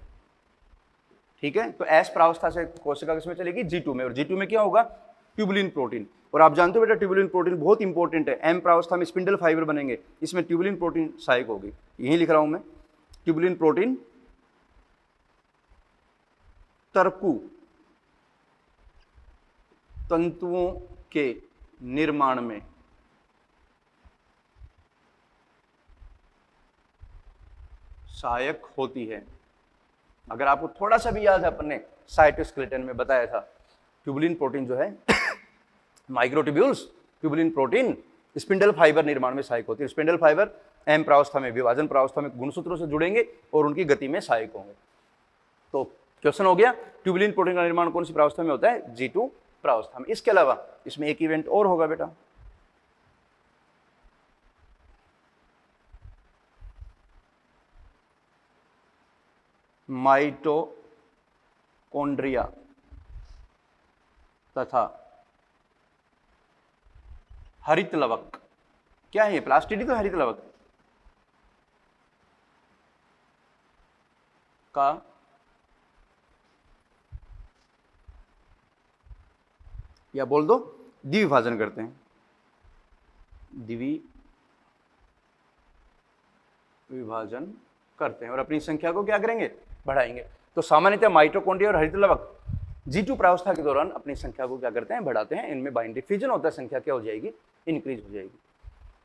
ठीक है, तो एस प्रावस्था से कोशिका किसमें चलेगी, G2 में, और G2 में क्या होगा, ट्यूबुलिन प्रोटीन। और आप जानते हो बेटा ट्यूबुलिन प्रोटीन बहुत इंपॉर्टेंट है। एम प्रावस्था में स्पिंडल फाइबर बनेंगे, इसमें ट्यूबुलिन प्रोटीन सहायक होगी। यही लिख रहा हूं मैं, ट्यूबुलिन प्रोटीन तरकु तंतुओं के निर्माण में सहायक होती है। अगर आपको थोड़ा सा भी याद है, अपन ने साइटोस्केलेटन में बताया था, ट्यूबुलिन प्रोटीन जो है microtubules, tubulin protein spindle fibre निर्माण में सहायक होती है। स्पिंडल फाइबर एम प्रावस्था में, विभाजन प्रावस्था में गुणसूत्रों से जुड़ेंगे और उनकी गति में सहायक होंगे। तो क्वेश्चन हो गया, ट्यूबुलिन प्रोटीन का निर्माण कौन सी प्रावस्था में होता है? G2 प्रावस्था में। इसके अलावा इसमें एक इवेंट और होगा बेटा, माइटोकॉन्ड्रिया तथा हरित लवक। क्या है ये? प्लास्टिडी तो हरित लवक का या बोल दो द्विविभाजन करते हैं, द्विविभाजन करते हैं और अपनी संख्या को क्या करेंगे? बढ़ाएंगे। तो सामान्यतः माइटोकॉन्ड्रिया और हरित लवक G2 प्रावस्था के दौरान अपनी संख्या को क्या करते हैं? बढ़ाते हैं। इनमें बाइंडरी फ्यूजन होता है, संख्या क्या हो जाएगी? इंक्रीज हो जाएगी।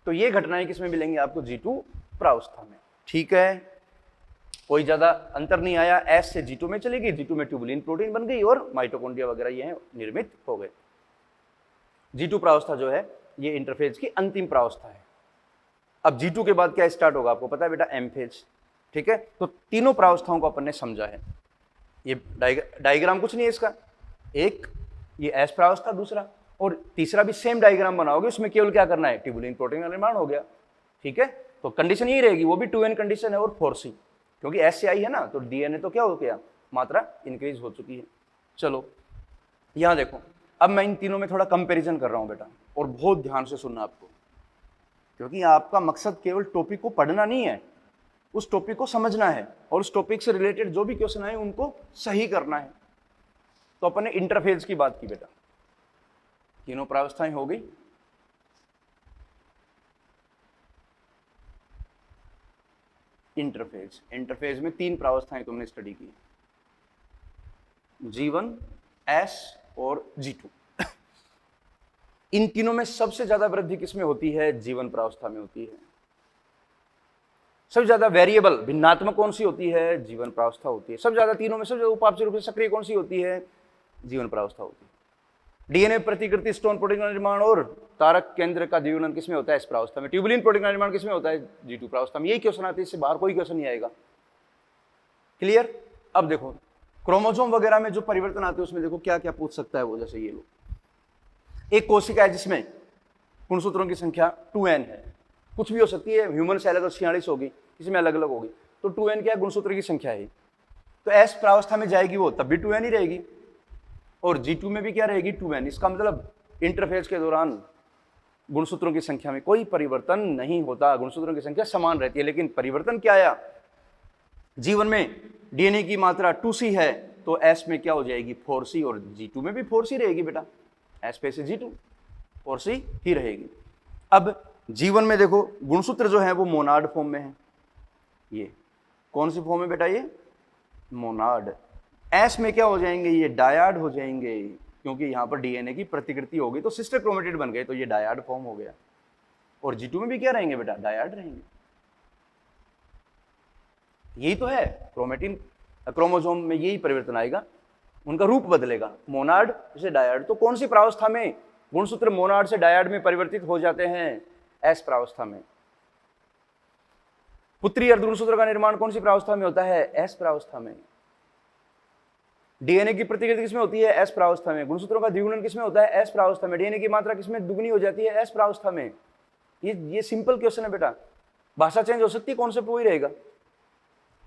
तो ये घटनाएं किसमें मिलेंगी आपको? G2 प्रावस्था में। ठीक है, कोई ज्यादा अंतर नहीं आया। S से G2 में चली गई, G2 में ट्यूबुलिन प्रोटीन बन गई और माइटोकॉन्ड्रिया वगैरह ये निर्मित हो गए। G2 प्रावस्था जो है ये इंटरफेज की अंतिम प्रावस्था है। अब G2 के बाद क्या स्टार्ट होगा आपको पता है बेटा? M phase. ठीक है, तो तीनों प्रावस्थाओं को अपन ने समझा है। ये डायग्राम कुछ नहीं है इसका, एक ये S प्रावस्था, दूसरा और तीसरा भी सेम डायग्राम बनाओगे, उसमें केवल क्या करना है? ट्यूबुलिन प्रोटीन का निर्माण हो गया। ठीक है, तो कंडीशन यही रहेगी, वो भी 2n कंडीशन है और 4c, क्योंकि S से आई है ना, तो DNA तो क्या हो गया? मात्रा इंक्रीज हो चुकी है। चलो यहां देखो, अब मैं इन तीनों में थोड़ा कंपैरिजन कर रहा हूं बेटा, और बहुत ध्यान से सुनना आपको, क्योंकि आपका मकसद केवल टॉपिक को पढ़ना नहीं है, उस टॉपिक को समझना है और उस टॉपिक से रिलेटेड जो भी क्वेश्चन आए उनको सही करना है। तो अपन ने इंटरफेज की बात की बेटा, तीनों प्रावस्थाएं हो गई। इंटरफेज, इंटरफेज में तीन प्रावस्थाएं तुमने स्टडी की, G1, S और G2। इन तीनों में सबसे ज्यादा वृद्धि किसमें होती है? G1 प्रावस्था में होती है। सबसे ज्यादा वेरिएबल भिन्नात्मक कौन सी होती है? G1 प्रावस्था होती है। सबसे ज्यादा तीनों में सबसे उपापचय रूप से सक्रिय कौन सी होती है? G1 प्रावस्था होती है। डीएनए प्रतिकृति स्टोन प्रोटीन का निर्माण और तारक केंद्र का द्विगुणन किसमें होता है? इस प्रावस्था में। ट्यूबुलिन प्रोटीन का निर्माण किसमें होता है? G2 प्रावस्था में। यही क्वेश्चन आते हैं, इससे बाहर कोई क्वेश्चन नहीं आएगा। क्लियर? अब देखो क्रोमोसोम वगैरह में जो परिवर्तन आते हैं उसमें देखो क्या क्या पूछ सकता है वो, जैसे ये लो, एक कोशिका है जिसमें गुणसूत्रों की संख्या 2n है, कुछ भी हो सकती है, ह्यूमन सेल है तो 46 होगी, किसी में अलग अलग होगी, तो 2n क्या गुणसूत्र की संख्या है। तो S प्रावस्था में जाएगी वो, तब भी 2n ही रहेगी, और G2 में भी क्या रहेगी? 2n। इसका मतलब इंटरफेज के दौरान गुणसूत्रों की संख्या में कोई परिवर्तन नहीं होता, गुणसूत्रों की संख्या समान रहती है। लेकिन परिवर्तन क्या आया? G1 में डीएनए की मात्रा 2c है, तो S में क्या हो जाएगी? 4c, और G2 में भी 4c रहेगी बेटा, S पे से G2 4c ही रहेगी। अब G1 में देखो गुणसूत्र जो है वो मोनाड फॉर्म में है। ये कौन सी फॉर्म है बेटा? ये मोनाड। S में क्या हो जाएंगे? ये डायाड हो जाएंगे, क्योंकि यहां पर डीएनए की प्रतिकृति होगी तो सिस्टर क्रोमेटिड बन गए, तो ये डायाड फॉर्म हो गया। और G2 में भी क्या रहेंगे बेटा? डायाड रहेंगे। यही तो है क्रोमेटिन, क्रोमोसोम में यही परिवर्तन आएगा, उनका रूप बदलेगा, मोनाड से डायाड। तो कौन सी प्रावस्था में गुणसूत्र मोनाड से डायाड में परिवर्तित हो जाते हैं? S प्रावस्था में। पुत्री अर्धगुणसूत्र का निर्माण कौन सी प्रावस्था में होता है? S प्रावस्था में। डीएनए की प्रतिकृति किसमें होती है? S प्रावस्था में। गुणसूत्रों का द्विगुणन किसमें होता है? S प्रावस्था में। डीएनए की मात्रा किसमें दुगनी हो जाती है? S प्रावस्था में। ये सिंपल क्वेश्चन है बेटा, भाषा चेंज हो सकती है, कॉन्सेप्ट वही रहेगा।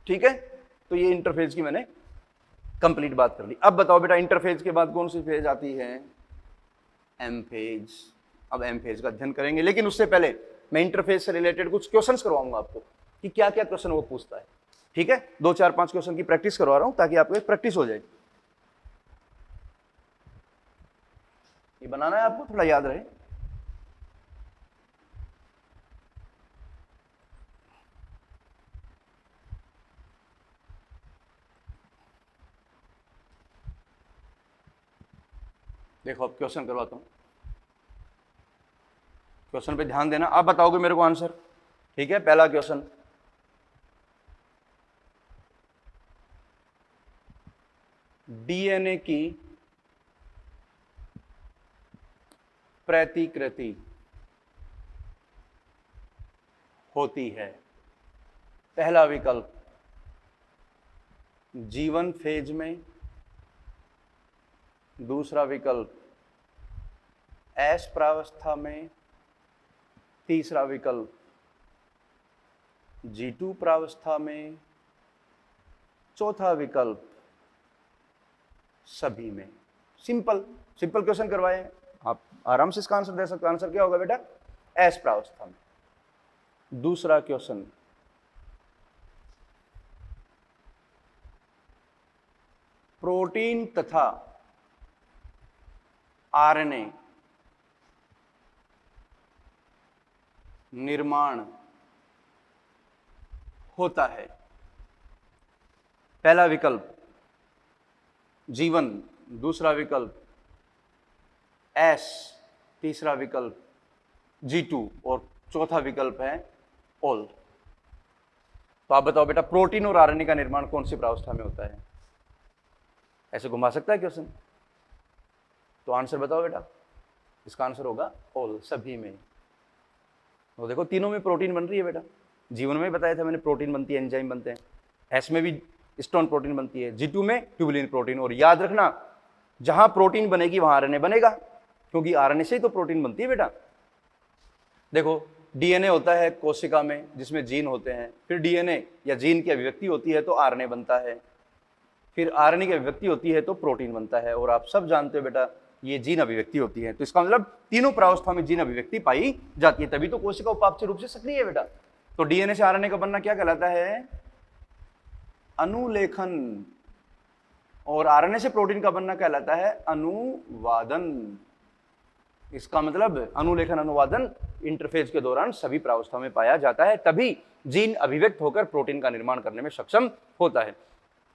ठीक है, तो ये इंटरफेज की मैंने कंप्लीट बात कर ली। अब बताओ बेटा इंटरफेज के बाद कौन सी फेज आती है? M phase. अब एम फेज का अध्ययन करेंगे, लेकिन उससे पहले मैं इंटरफेज से रिलेटेड कुछ क्वेश्चंस करवाऊंगा आपको कि क्या क्या क्वेश्चन वो पूछता है। ठीक है, 2 4 5 क्वेश्चन की प्रैक्टिस करवा रहा हूं ताकि आपको एक प्रैक्टिस हो जाए। ये बनाना है आपको, थोड़ा याद रहे। देखो अब क्वेश्चन करवाता हूं, क्वेश्चन पे ध्यान देना, आप बताओगे मेरे को आंसर। ठीक है, पहला क्वेश्चन, डीएनए की प्रतिकृति होती है, पहला विकल्प जीवन फेज में, दूसरा विकल्प एस प्रावस्था में, तीसरा विकल्प G2 प्रावस्था में, चौथा विकल्प सभी में। सिंपल सिंपल क्वेश्चन करवाए हैं, आप आराम से इसका आंसर दे सकते हो। आंसर क्या होगा बेटा? एस प्रावस्था में। दूसरा क्वेश्चन, प्रोटीन तथा आरएनए निर्माण होता है, पहला विकल्प जीवन, दूसरा विकल्प एस, तीसरा विकल्प G2 और चौथा विकल्प है ऑल। तो आप बताओ बेटा, प्रोटीन और आरएनए का निर्माण कौन सी प्रावस्था में होता है? ऐसे घुमा सकता है क्वेश्चन, तो आंसर बताओ बेटा। इसका आंसर होगा ऑल, सभी में। तो देखो तीनों में प्रोटीन बन रही है बेटा, जीवन में बताया था मैंने प्रोटीन बनती है, एंजाइम बनते हैं, एस में भी स्टोन प्रोटीन बनती है, G2 में ट्यूबुलिन प्रोटीन। और याद रखना, जहां प्रोटीन बनेगी वहां आरएनए बनेगा, क्योंकि आरएनए से ही तो प्रोटीन बनती है बेटा। देखो डीएनए होता है कोशिका में, जिसमें जीन होते हैं, फिर डीएनए या जीन की अभिव्यक्ति होती है तो आरएनए बनता है, फिर आरएनए की अभिव्यक्ति होती है तो प्रोटीन बनता है। और आप सब जानते हो बेटा, ये जीन अभिव्यक्ति होती है। तो इसका मतलब तीनों प्रावस्था में जीन अभिव्यक्ति पाई जाती है, तभी तो कोशिका उपापचय रूप से सक्रिय है बेटा। तो डीएनए से आरएनए का बनना क्या कहलाता है? अनुलेखन। और आरएनए से प्रोटीन का बनना कहलाता है अनुवादन। इसका मतलब अनुलेखन अनुवादन इंटरफेज के दौरान सभी प्रावस्था में पाया जाता है, तभी जीन अभिव्यक्त होकर प्रोटीन का निर्माण करने में सक्षम होता है।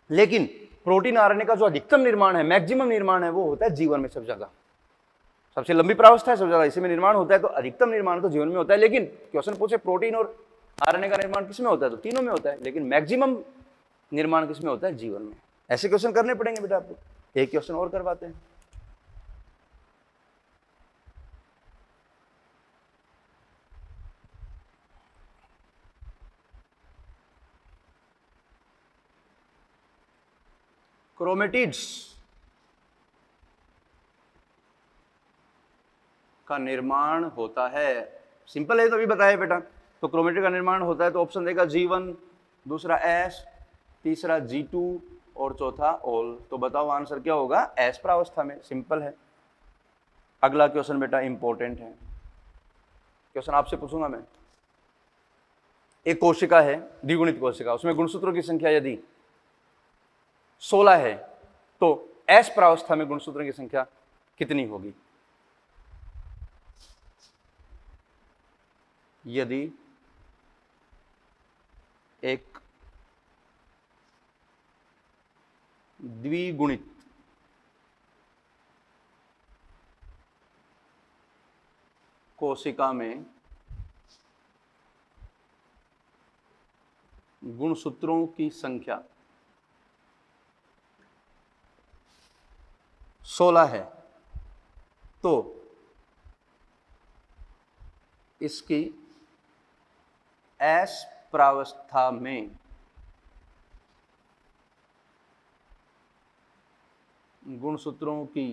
लेकिन प्रोटीन आरएनए का जो अधिकतम निर्माण है, मैक्सिमम निर्माण है, वो होता है जीवन में सबसे ज्यादा। सबसे लंबी प्रावस्था है सबसे ज्यादा, इसी में निर्माण होता है, तो अधिकतम निर्माण तो जीवन में होता है। लेकिन क्वेश्चन पूछे प्रोटीन और आरएनए का निर्माण किसमें होता है, तो तीनों में होता है, लेकिन मैक्सिमम निर्माण किसमें होता है? जीवन में। ऐसे क्वेश्चन करने पड़ेंगे बेटा आपको। एक क्वेश्चन और करवाते हैं। क्रोमेटिड्स का निर्माण होता है, सिंपल है, तो अभी बताया बेटा। तो क्रोमेटिड का निर्माण होता है तो ऑप्शन देगा G1, दूसरा एस, तीसरा G2 और चौथा ऑल। तो बताओ आंसर क्या होगा? एस प्रावस्था में। सिंपल है। अगला क्वेश्चन बेटा इंपॉर्टेंट है, क्वेश्चन आपसे पूछूंगा मैं। एक कोशिका है, द्विगुणित कोशिका, उसमें गुणसूत्रों की संख्या यदि 16 है तो एस प्रावस्था में गुणसूत्रों की संख्या कितनी होगी? यदि एक द्विगुणित कोशिका में गुणसूत्रों की संख्या 16 है तो इसकी एस प्रावस्था में गुणसूत्रों की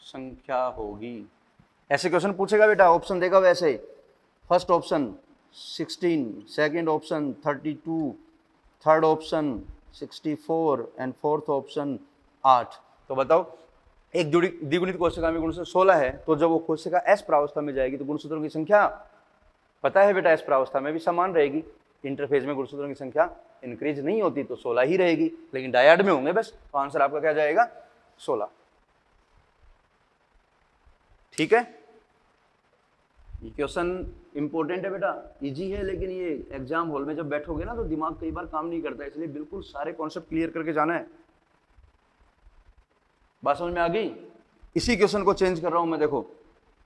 संख्या होगी। ऐसे क्वेश्चन पूछेगा बेटा, ऑप्शन देगा वैसे। First option 16, second option 32, third option 64 and fourth option 8। तो बताओ, एक द्विगुणित कोशिका में गुणसूत्र 16 है, तो जब वो कोशिका एस प्रावस्था में जाएगी तो गुणसूत्रों की संख्या पता है बेटा, एस प्रावस्था में भी समान रहेगी। इंटरफेज में गुणसूत्रों की संख्या इंक्रीज नहीं होती तो 16 ही रहेगी, लेकिन डायड में होंगे बस। तो आंसर आपका क्या जाएगा? 16। ठीक है, ये क्वेश्चन इंपॉर्टेंट है बेटा, इजी है, लेकिन ये एग्जाम हॉल में जब बैठोगे ना तो दिमाग कई बार काम नहीं करता, इसलिए बिल्कुल सारे कॉन्सेप्ट क्लियर करके जाना है। बात समझ में आ गई? इसी क्वेश्चन को चेंज कर रहा हूं मैं, देखो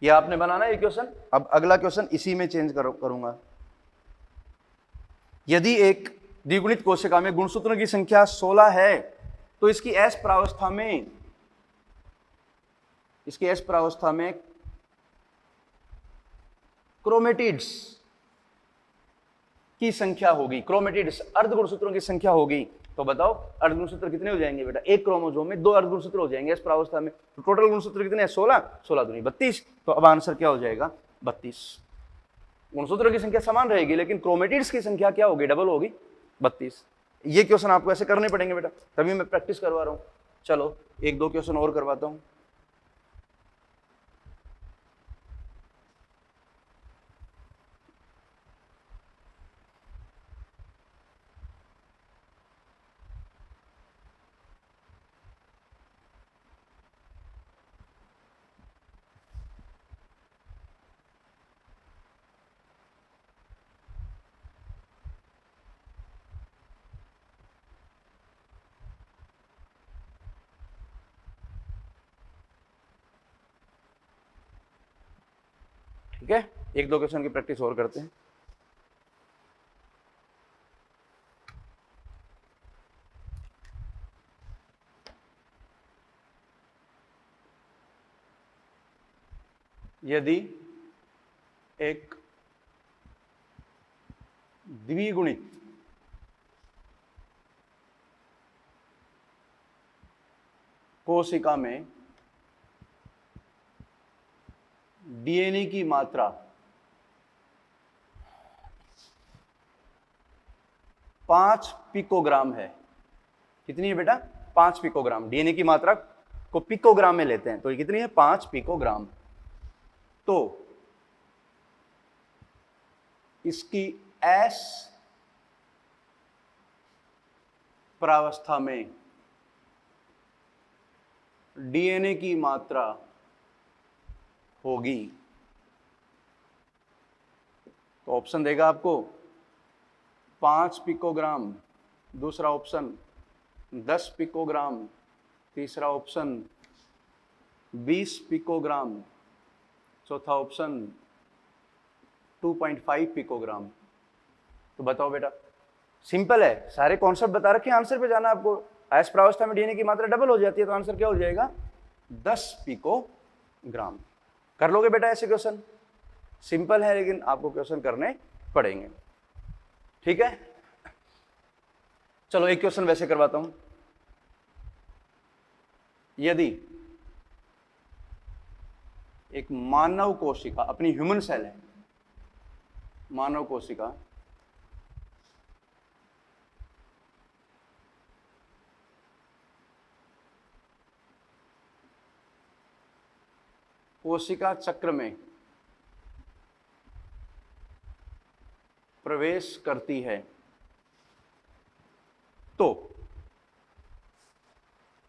ये आपने बनाना है ये क्वेश्चन, अब अगला क्वेश्चन इसी में चेंज करूंगा। यदि एक द्विगुणित कोशिका में गुणसूत्रों की संख्या 16 है तो इसकी एस प्रावस्था में क्रोमेटिड्स की संख्या होगी, क्रोमेटिड्स अर्धगुणसूत्रों की संख्या होगी। तो बताओ अर्धगुणसूत्र कितने हो जाएंगे बेटा? एक क्रोमोसोम में 2 अर्धगुणसूत्र हो जाएंगे एस प्रावस्था में। तो टोटल गुणसूत्र कितने हैं? 16, 16 दूनी 32। तो अब आंसर क्या हो जाएगा? 32। गुणसूत्रों की संख्या समान रहेगी लेकिन क्रोमेटिड्स की संख्या क्या होगी? डबल होगी, 32। ये क्वेश्चन आपको ऐसे करने पड़ेंगे बेटा, तभी मैं प्रैक्टिस करवा रहा हूं। चलो 1-2 क्वेश्चन और करवाता हूं। ठीक है, 1-2 क्वेश्चन की प्रैक्टिस और करते हैं। यदि एक द्विगुणित कोशिका में डीएनए की मात्रा 5 पिकोग्राम है। कितनी है बेटा? 5 पिकोग्राम। डीएनए की मात्रा को पिकोग्राम में लेते हैं तो ये कितनी है? 5 पिकोग्राम। तो इसकी एस प्रावस्था में डीएनए की मात्रा होगी। तो ऑप्शन देगा आपको 5 पिकोग्राम, दूसरा ऑप्शन 10 पिकोग्राम, तीसरा ऑप्शन 20 पिकोग्राम, चौथा ऑप्शन 2.5 पिकोग्राम। तो बताओ बेटा, सिंपल है, सारे कॉन्सेप्ट बता रखे, आंसर पे जाना आपको। एस प्रावस्था में डीएनए की मात्रा डबल हो जाती है तो आंसर क्या हो जाएगा? 10 पिकोग्राम। कर लोगे बेटा ऐसे क्वेश्चन? सिंपल है लेकिन आपको क्वेश्चन करने पड़ेंगे। ठीक है, चलो एक क्वेश्चन वैसे करवाता हूं। यदि एक मानव कोशिका, अपनी ह्यूमन सेल है, मानव कोशिका कोशिका चक्र में प्रवेश करती है तो,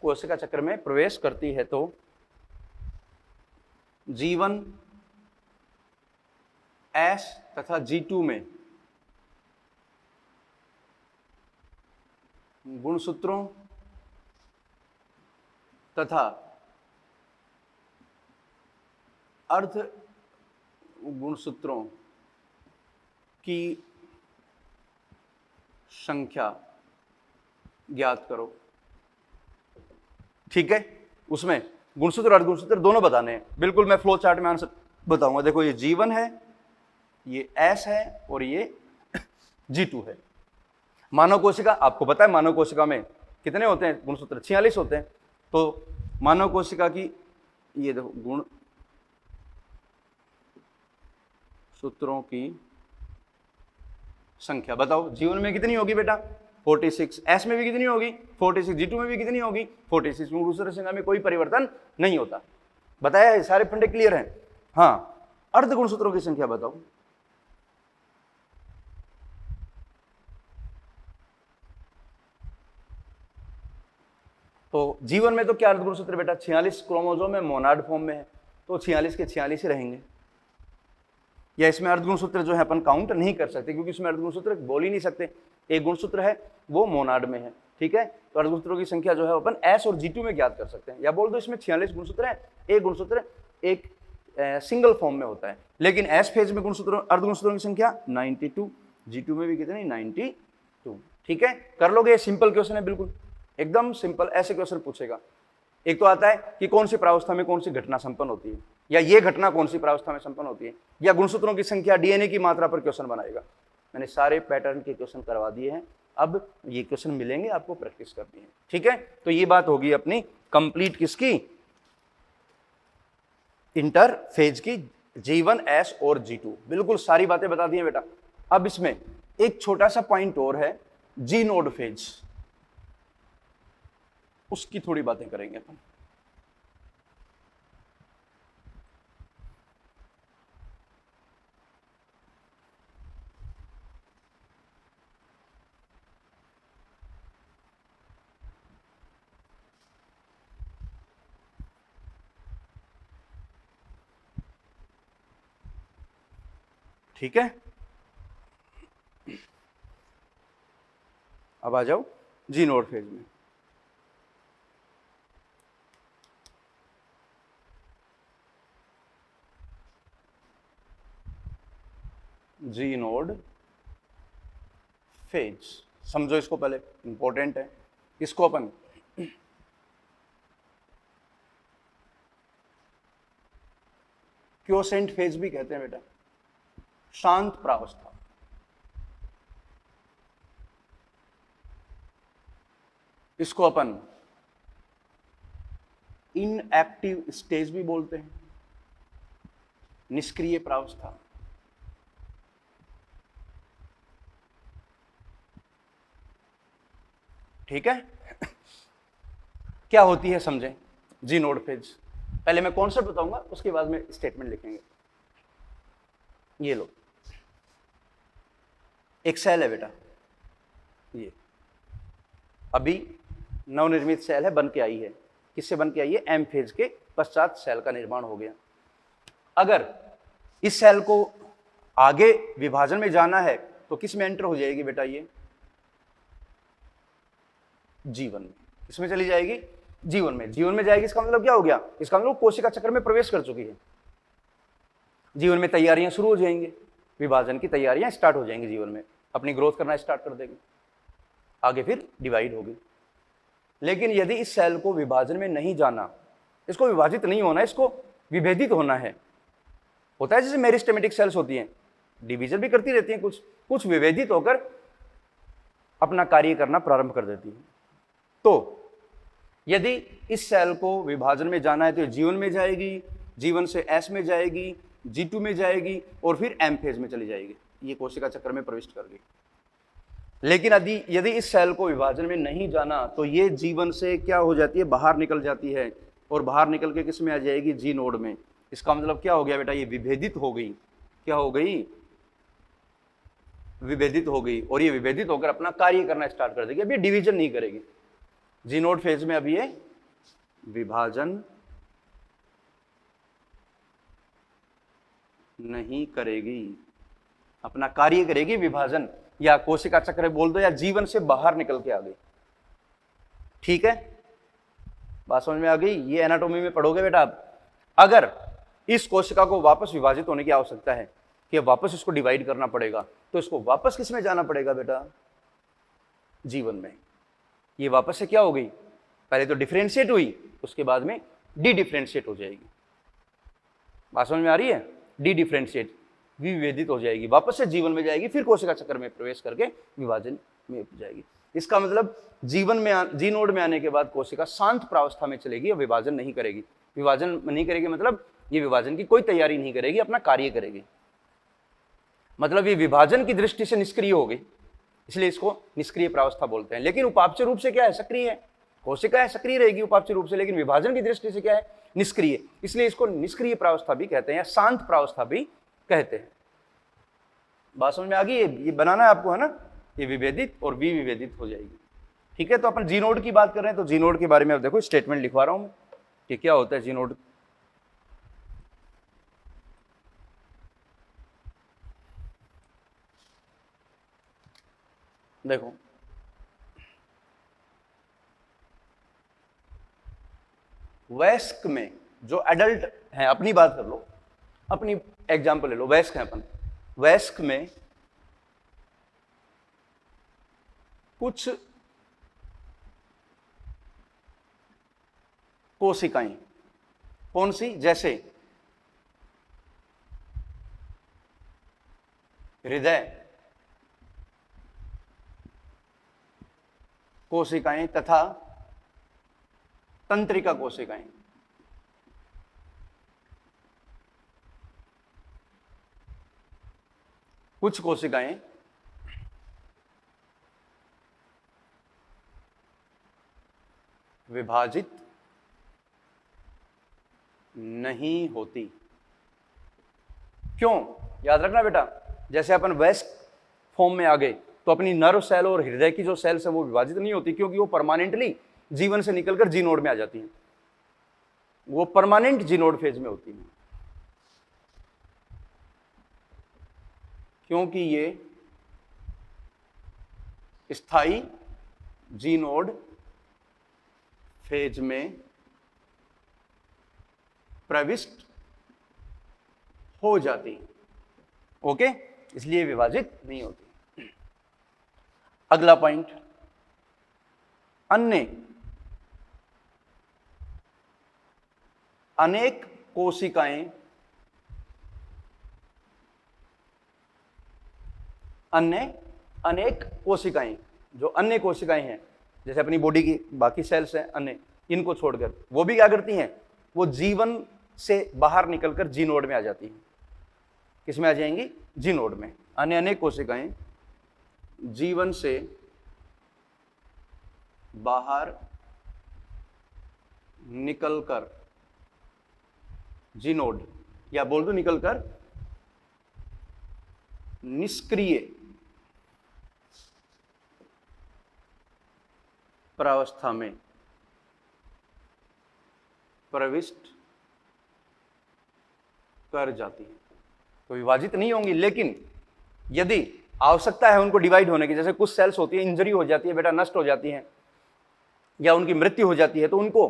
कोशिका चक्र में प्रवेश करती है तो G1 S तथा G2 में गुणसूत्रों तथा अर्ध गुणसूत्रों की संख्या ज्ञात करो। ठीक है, उसमें गुणसूत्र और अर्धगुणसूत्र दोनों बताने हैं। बिल्कुल मैं फ्लो चार्ट में आंसर बताऊंगा। देखो ये G1 है, ये S है और ये G2 है। मानव कोशिका, आपको पता है मानव कोशिका में कितने होते हैं गुणसूत्र? 46 होते हैं। तो मानव कोशिका की ये देखो गुण सूत्रों की संख्या बताओ, G1 में कितनी होगी बेटा? 46। S में भी कितनी होगी? 46। G2 में भी कितनी होगी? 46। गुणसूत्र संख्या में कोई परिवर्तन नहीं होता। बताया है, सारे फंडे क्लियर हैं। हाँ, अर्ध गुणसूत्रों की संख्या बताओ। तो G1 में तो क्या अर्ध गुणसूत्र बेटा? 46 क्रोमोसोम में मोनाड फॉर्म में है तो 46 के 46 ही रहेंगे। या इसमें अर्धगुणसूत्र जो है अपन काउंट नहीं कर सकते क्योंकि इसमें अर्धगुणसूत्र बोल ही नहीं सकते। एक गुणसूत्र है वो मोनाड में है ठीक है। तो अर्धगुणसूत्रों की संख्या जो है अपन S और G2 में ज्ञात कर सकते हैं, या बोल दो इसमें 46 गुणसूत्र है, एक गुणसूत्र एक सिंगल फॉर्म में होता है, लेकिन S फेज में गुणसूत्रों अर्धगुणसूत्रों की संख्या 92, G2 में भी कितनी 92। ठीक है, कर लोगे, सिंपल क्वेश्चन है, बिल्कुल एकदम सिंपल, ऐसे क्वेश्चन पूछेगा। एक तो आता है कि कौन सी प्रावस्था में कौन सी घटना संपन्न होती है, या ये घटना कौन सी प्रावस्था में संपन्न होती है, या गुणसूत्रों की संख्या, डीएनए की मात्रा पर क्वेश्चन बनाएगा। मैंने सारे पैटर्न के क्वेश्चन करवा दिए हैं, अब ये क्वेश्चन मिलेंगे आपको, प्रैक्टिस करनी है। ठीक है, तो ये बात होगी अपनी कंप्लीट किसकी, इंटरफेज की, G1, S और G2, बिल्कुल सारी बातें बता दी हैं बेटा। अब इसमें एक छोटा सा पॉइंट और है, जी नोड फेज, उसकी थोड़ी बातें करेंगे अपन। ठीक है, अब आ जाओ जी नोड फेज में। जी नोड फेज समझो, इसको पहले, इंपॉर्टेंट है। इसको अपन क्योसेंट फेज भी कहते हैं बेटा, शांत प्रावस्था। इसको अपन इनएक्टिव स्टेज भी बोलते हैं, निष्क्रिय प्रावस्था। ठीक है, क्या होती है समझें जी नोड फेज। पहले मैं कॉन्सेप्ट बताऊंगा, उसके बाद में स्टेटमेंट लिखेंगे। ये लो, एक सेल है बेटा, ये अभी नवनिर्मित सेल है, बन के आई है। किससे बन के आई है, एम फेज के पश्चात सेल का निर्माण हो गया। अगर इस सेल को आगे विभाजन में जाना है तो किस में एंटर हो जाएगी बेटा, ये जीवन में। किसमें चली जाएगी, जीवन में। जीवन में जाएगी, इसका मतलब क्या हो गया, इसका मतलब कोशिका चक्र में प्रवेश कर चुकी है। जीवन में तैयारियां शुरू हो जाएंगी, विभाजन की तैयारियां स्टार्ट हो जाएंगी, जीवन में अपनी ग्रोथ करना स्टार्ट कर देगी, आगे फिर डिवाइड होगी। लेकिन यदि इस सेल को विभाजन में नहीं जाना, इसको विभाजित नहीं होना, इसको विभेदित होना है, होता है जैसे मेरिस्टेमेटिक सेल्स होती हैं, डिवीजन भी करती रहती हैं, कुछ विभेदित होकर अपना कार्य करना प्रारंभ कर देती है। तो यदि इस सेल को विभाजन में जाना है तो जीवन में जाएगी, जीवन से एस में जाएगी, G2 में जाएगी, और फिर एम फेज में चली जाएगी, ये कोशिका चक्र में प्रविष्ट कर गई। लेकिन यदि इस सेल को विभाजन में नहीं जाना तो ये जीवन से क्या हो जाती है, बाहर निकल जाती है, और बाहर निकल के किस में आ जाएगी, जी नोड में। इसका मतलब क्या हो गया बेटा, ये विभेदित हो गई। क्या हो गई, विभेदित हो गई, और ये विभेदित होकर अपना कार्य करना स्टार्ट कर देगी। अभी डिवीजन नहीं करेगी, जी नोड फेज में अभी ये विभाजन नहीं करेगी, अपना कार्य करेगी, विभाजन या कोशिका चक्र बोल दो, या जीवन से बाहर निकल के आ गई। ठीक है, बात समझ में आ गई। ये एनाटॉमी में पढ़ोगे बेटा आप। अगर इस कोशिका को वापस विभाजित होने की आवश्यकता है, कि वापस इसको डिवाइड करना पड़ेगा, तो इसको वापस किस में जाना पड़ेगा बेटा, जीवन में। ये वापस से क्या हो गई, पहले तो डिफरेंशिएट हुई, उसके बाद में डी डिफरेंशिएट हो जाएगी। बात समझ में आ रही है, डी डिफरेंशिएट, विभेदित हो जाएगी, वापस से जीवन में जाएगी, फिर कोशिका चक्र में प्रवेश करके विभाजन में जाएगी। इसका मतलब जीवन में, जी नोड में आने के बाद कोशिका शांत प्रावस्था में चलेगी और विभाजन नहीं करेगी। विभाजन नहीं करेगी मतलब ये विभाजन की कोई तैयारी नहीं करेगी, अपना कार्य करेगी। मतलब ये विभाजन की दृष्टि से निष्क्रिय हो गई, इसलिए इसको निष्क्रिय प्रावस्था बोलते हैं। लेकिन उपापचय रूप से क्या है, सक्रिय है। कोशिका है, सक्रिय रहेगी उपापचय रूप से, लेकिन विभाजन की दृष्टि से क्या है, निष्क्रिय। इसलिए इसको निष्क्रिय प्रावस्था भी कहते हैं, या शांत प्रावस्था भी कहते हैं। बात समझ में आ गई। ये बनाना है आपको, है ना, ये विभेदित और विविभेदित हो जाएगी। ठीक है, तो अपन जी नोड की बात कर रहे हैं, तो जी नोड के बारे में अब देखो स्टेटमेंट लिखवा रहा हूं मैं कि क्या होता है जी नोड। देखो, वयस्क में जो एडल्ट हैं, अपनी बात कर लो, अपनी एग्जाम्पल ले लो, वयस्क हैं अपन, वयस्क में कुछ कोशिकाएं, कौन सी, जैसे हृदय कोशिकाएं तथा तंत्रिका कोशिकाएं, कुछ कोशिकाएं विभाजित नहीं होती। क्यों? याद रखना बेटा, जैसे अपन वयस्क फॉर्म में आ गए तो अपनी नर्व सेल और हृदय की जो सेल्स है वो विभाजित नहीं होती, क्योंकि वो परमानेंटली जीवन से निकलकर जीनोड में आ जाती हैं, वो परमानेंट जीनोड फेज में होती हैं, क्योंकि ये स्थायी जीनोड फेज में प्रविष्ट हो जाती। ओके, इसलिए विभाजित नहीं होती। अगला पॉइंट, अन्य अनेक कोशिकाएं, अनेक कोशिकाएं, जो अन्य कोशिकाएं हैं, जैसे अपनी बॉडी की बाकी सेल्स हैं अन्य, इनको छोड़कर वो भी क्या करती हैं, वो जीवन से बाहर निकलकर जीनोड में आ जाती हैं। किसमें आ जाएंगी? जीनोड में। अनेक कोशिकाएं जीवन से बाहर निकलकर जीनोड, या बोल दो निकलकर निष्क्रिय प्रावस्था में प्रविष्ट कर जाती है। तो विभाजित नहीं होंगी, लेकिन यदि आवश्यकता है उनको डिवाइड होने की, जैसे कुछ सेल्स होती है इंजरी हो जाती है बेटा, नष्ट हो जाती हैं या उनकी मृत्यु हो जाती है, तो उनको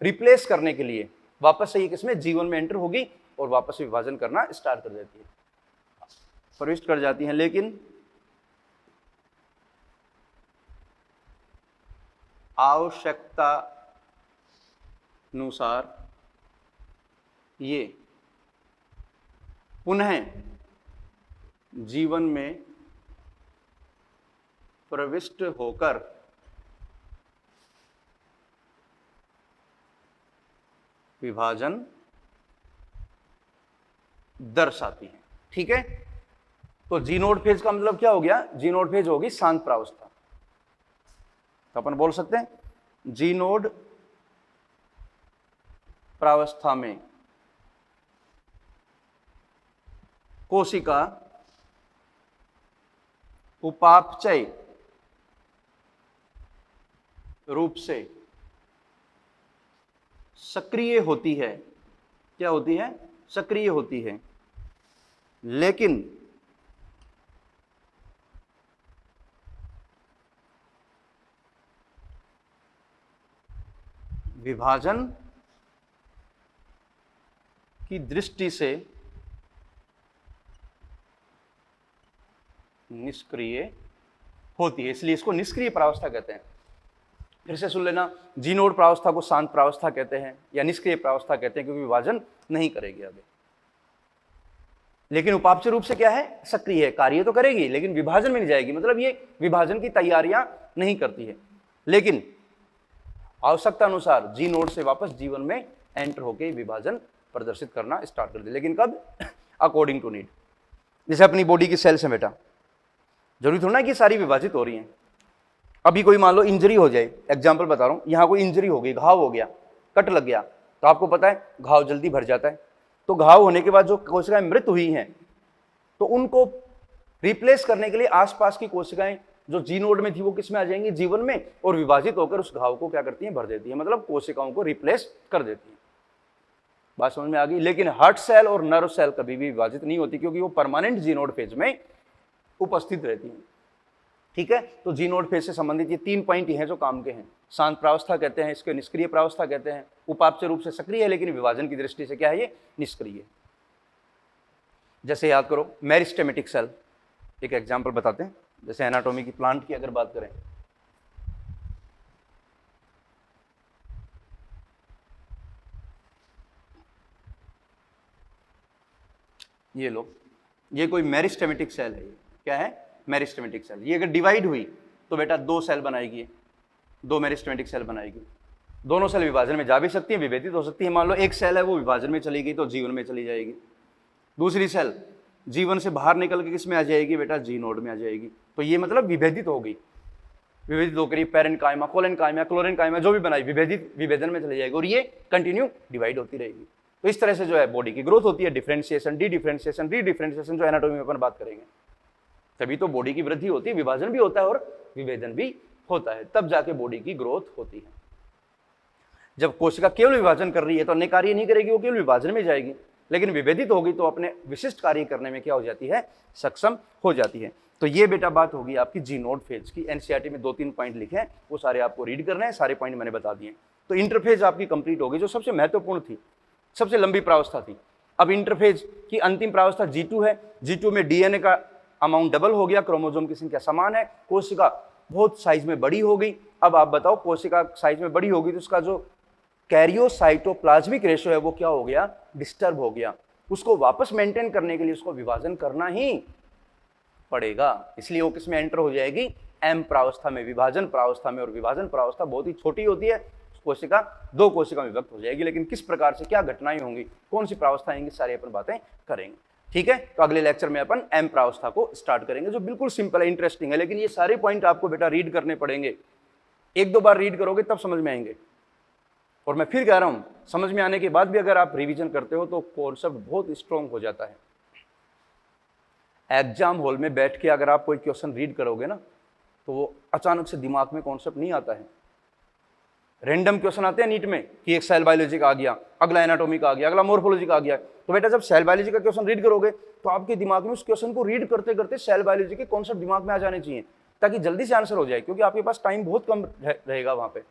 रिप्लेस करने के लिए वापस से ये किसमें, जीवन में एंटर होगी और वापस से विभाजन करना स्टार्ट कर देती है, प्रविष्ट कर जाती हैं। लेकिन आवश्यकता अनुसार ये पुनः जीवन में प्रविष्ट होकर विभाजन दर्शाती है। ठीक है, तो जीनोड फेज का मतलब क्या हो गया? जीनोड फेज होगी शांत प्रावस्था। तो अपन बोल सकते हैं जीनोड प्रावस्था में कोशिका उपापचय रूप से सक्रिय होती है। क्या होती है? सक्रिय होती है, लेकिन विभाजन की दृष्टि से निष्क्रिय होती है, इसलिए इसको निष्क्रिय प्रावस्था कहते हैं। फिर से सुन लेना, जीनोड प्रावस्था को शांत प्रावस्था कहते हैं या निष्क्रिय प्रावस्था कहते हैं, क्योंकि विभाजन नहीं करेगी आगे। लेकिन उपापचय रूप से क्या है? सक्रिय है, कार्य तो करेगी लेकिन विभाजन में नहीं जाएगी, मतलब ये विभाजन की तैयारियां नहीं करती है, लेकिन आवश्यकता अनुसार जीनोड से वापस जीवन में एंटर होकर विभाजन प्रदर्शित करना स्टार्ट कर दे। लेकिन कब? According to need. जैसे अपनी बॉडी की सेल्स है बेटा, जरूरी थोड़ा ना कि सारी विभाजित हो रही हैं। अभी कोई मान लो इंजरी हो जाए, एग्जाम्पल बता रहा हूं, यहां कोई इंजरी हो गई, घाव हो गया, कट लग गया, तो आपको पता है घाव जल्दी भर जाता है। तो घाव होने के बाद जो कोशिकाएं मृत हुई हैं, तो उनको रिप्लेस करने के लिए आसपास की कोशिकाएं जो जीनोड में थी वो किस में आ जाएंगी? जीवन में, और विभाजित होकर उस घाव को क्या करती हैं? भर देती है, मतलब कोशिकाओं को रिप्लेस कर देती है। बात समझ में आ गई? लेकिन हार्ट सेल और नर्व सेल कभी भी विभाजित नहीं होती, क्योंकि वो परमानेंट जीनोड फेज में उपस्थित रहती हैं। ठीक है, तो जी नोड फेज से संबंधित ये 3 पॉइंट ही हैं जो काम के हैं। शांत प्रावस्था कहते हैं, इसके निष्क्रिय प्रावस्था कहते हैं, उपापचय रूप से सक्रिय है लेकिन विभाजन की दृष्टि से क्या है, ये निष्क्रिय। जैसे याद करो मेरिस्टेमेटिक सेल, एक एग्जाम्पल बताते हैं, जैसे एनाटॉमी की प्लांट की अगर बात करें, ये लो, ये कोई मेरिस्टेमेटिक सेल है, क्या है, मेरिस्टेमेटिक सेल। ये अगर डिवाइड हुई तो बेटा 2 सेल बनाएगी, 2 मेरिस्टेमेटिक सेल बनाएगी। दोनों सेल विभाजन में जा भी सकती है, विभेदित हो सकती है। मान लो एक सेल है वो विभाजन में चली गई तो जीवन में चली जाएगी, दूसरी सेल जीवन से बाहर निकल के किस में आ जाएगी बेटा, जी नोड में आ जाएगी। तो ये मतलब विभेदित हो गई, विभेदित होकर पेरेन्काइमा, कोलेनकाइमा, क्लोरेनकाइमा जो भी बनाई विभेदित विभेदन में चली जाएगी और ये कंटिन्यू डिवाइड होती रहेगी। तो इस तरह से जो है बॉडी की ग्रोथ होती है, डिफरेंशिएशन, डी डिफरेंशिएशन, री डिफरेंशिएशन, जो एनाटॉमी में अपन बात करेंगे। तभी तो बॉडी की वृद्धि होती है, विभाजन भी होता है और विभेदन भी होता है, तब जाके बॉडी की ग्रोथ होती है। जब कोशिका केवल विभाजन कर रही है तो अन्य कार्य नहीं करेगी, वो केवल विभाजन में जाएगी, लेकिन विभेदित होगी तो अपने विशिष्ट कार्य करने में क्या हो जाती है, सक्षम हो जाती है। तो ये बेटा बात होगी आपकी जी नोड फेज की। एनसीईआरटी में 2-3 पॉइंट लिखे हैं, वो सारे आपको रीड करने हैं, सारे पॉइंट मैंने बता दिए। तो इंटरफेज आपकी कंप्लीट होगी, जो सबसे महत्वपूर्ण थी, सबसे लंबी प्रावस्था थी। अब इंटरफेज की अंतिम प्रावस्था G2 है। G2 में डीएनए का अमाउंट डबल हो गया, क्रोमोसोम की संख्या समान है, कोशिका बहुत साइज में बड़ी हो गई। अब आप बताओ, कोशिका साइज में बड़ी होगी तो उसका जो कैरियोसाइटोप्लाज्मिक रेशियो है वो क्या हो गया, डिस्टर्ब हो गया। उसको वापस मेंटेन करने के लिए उसको विभाजन करना ही पड़ेगा, इसलिए वो किसमें एंटर हो जाएगी, एम प्रावस्था में, विभाजन प्रावस्था में। और विभाजन प्रावस्था बहुत ही छोटी होती है, कोशिका 2 कोशिका में विभक्त हो जाएगी। लेकिन किस प्रकार से क्या घटनाएं होंगी, कौन सी प्रावस्था आएंगी, सारी अपन बातें करेंगे। ठीक है, तो अगले लेक्चर में अपन एम प्रावस्था को स्टार्ट करेंगे, जो बिल्कुल सिंपल है, इंटरेस्टिंग है। लेकिन ये सारे पॉइंट आपको बेटा रीड करने पड़ेंगे, 1-2 बार रीड करोगे तब समझ में आएंगे। और मैं फिर कह रहा हूं, समझ में आने के बाद भी अगर आप रिवीजन करते हो तो कॉन्सेप्ट बहुत स्ट्रॉन्ग हो जाता है। एग्जाम हॉल में बैठ के अगर आप कोई क्वेश्चन रीड करोगे ना तो वो अचानक से दिमाग में कॉन्सेप्ट नहीं आता है। रैंडम क्वेश्चन आते हैं नीट में कि एक सेल बायोलॉजी का आ गया, अगला एनाटॉमी का आ गया, अगला मॉर्फोलॉजी का आ गया। तो बेटा जब सेल बायोलॉजी का क्वेश्चन रीड करोगे तो आपके दिमाग में उस क्वेश्चन को रीड करते करते सेल बायोलॉजी के कॉन्सेप्ट दिमाग में आ जाने चाहिए, ताकि जल्दी से आंसर हो जाए, क्योंकि आपके पास टाइम बहुत कम रहेगा। वहां पे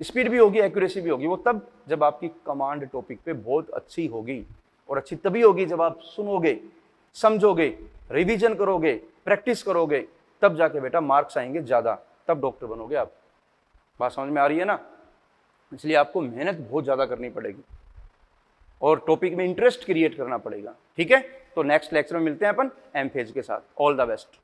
स्पीड भी होगी, एक्यूरेसी भी होगी। वो तब जब आपकी कमांड टॉपिक पे बहुत अच्छी होगी, और अच्छी तभी होगी जब आप सुनोगे, समझोगे, रिवीजन करोगे, प्रैक्टिस करोगे, तब जाके बेटा मार्क्स आएंगे ज्यादा, तब डॉक्टर बनोगे आप। बात समझ में आ रही है ना? इसलिए आपको मेहनत बहुत ज्यादा करनी पड़ेगी और टॉपिक में इंटरेस्ट क्रिएट करना पड़ेगा। ठीक है, तो नेक्स्ट लेक्चर में मिलते हैं अपन एम फेज के साथ। All the best.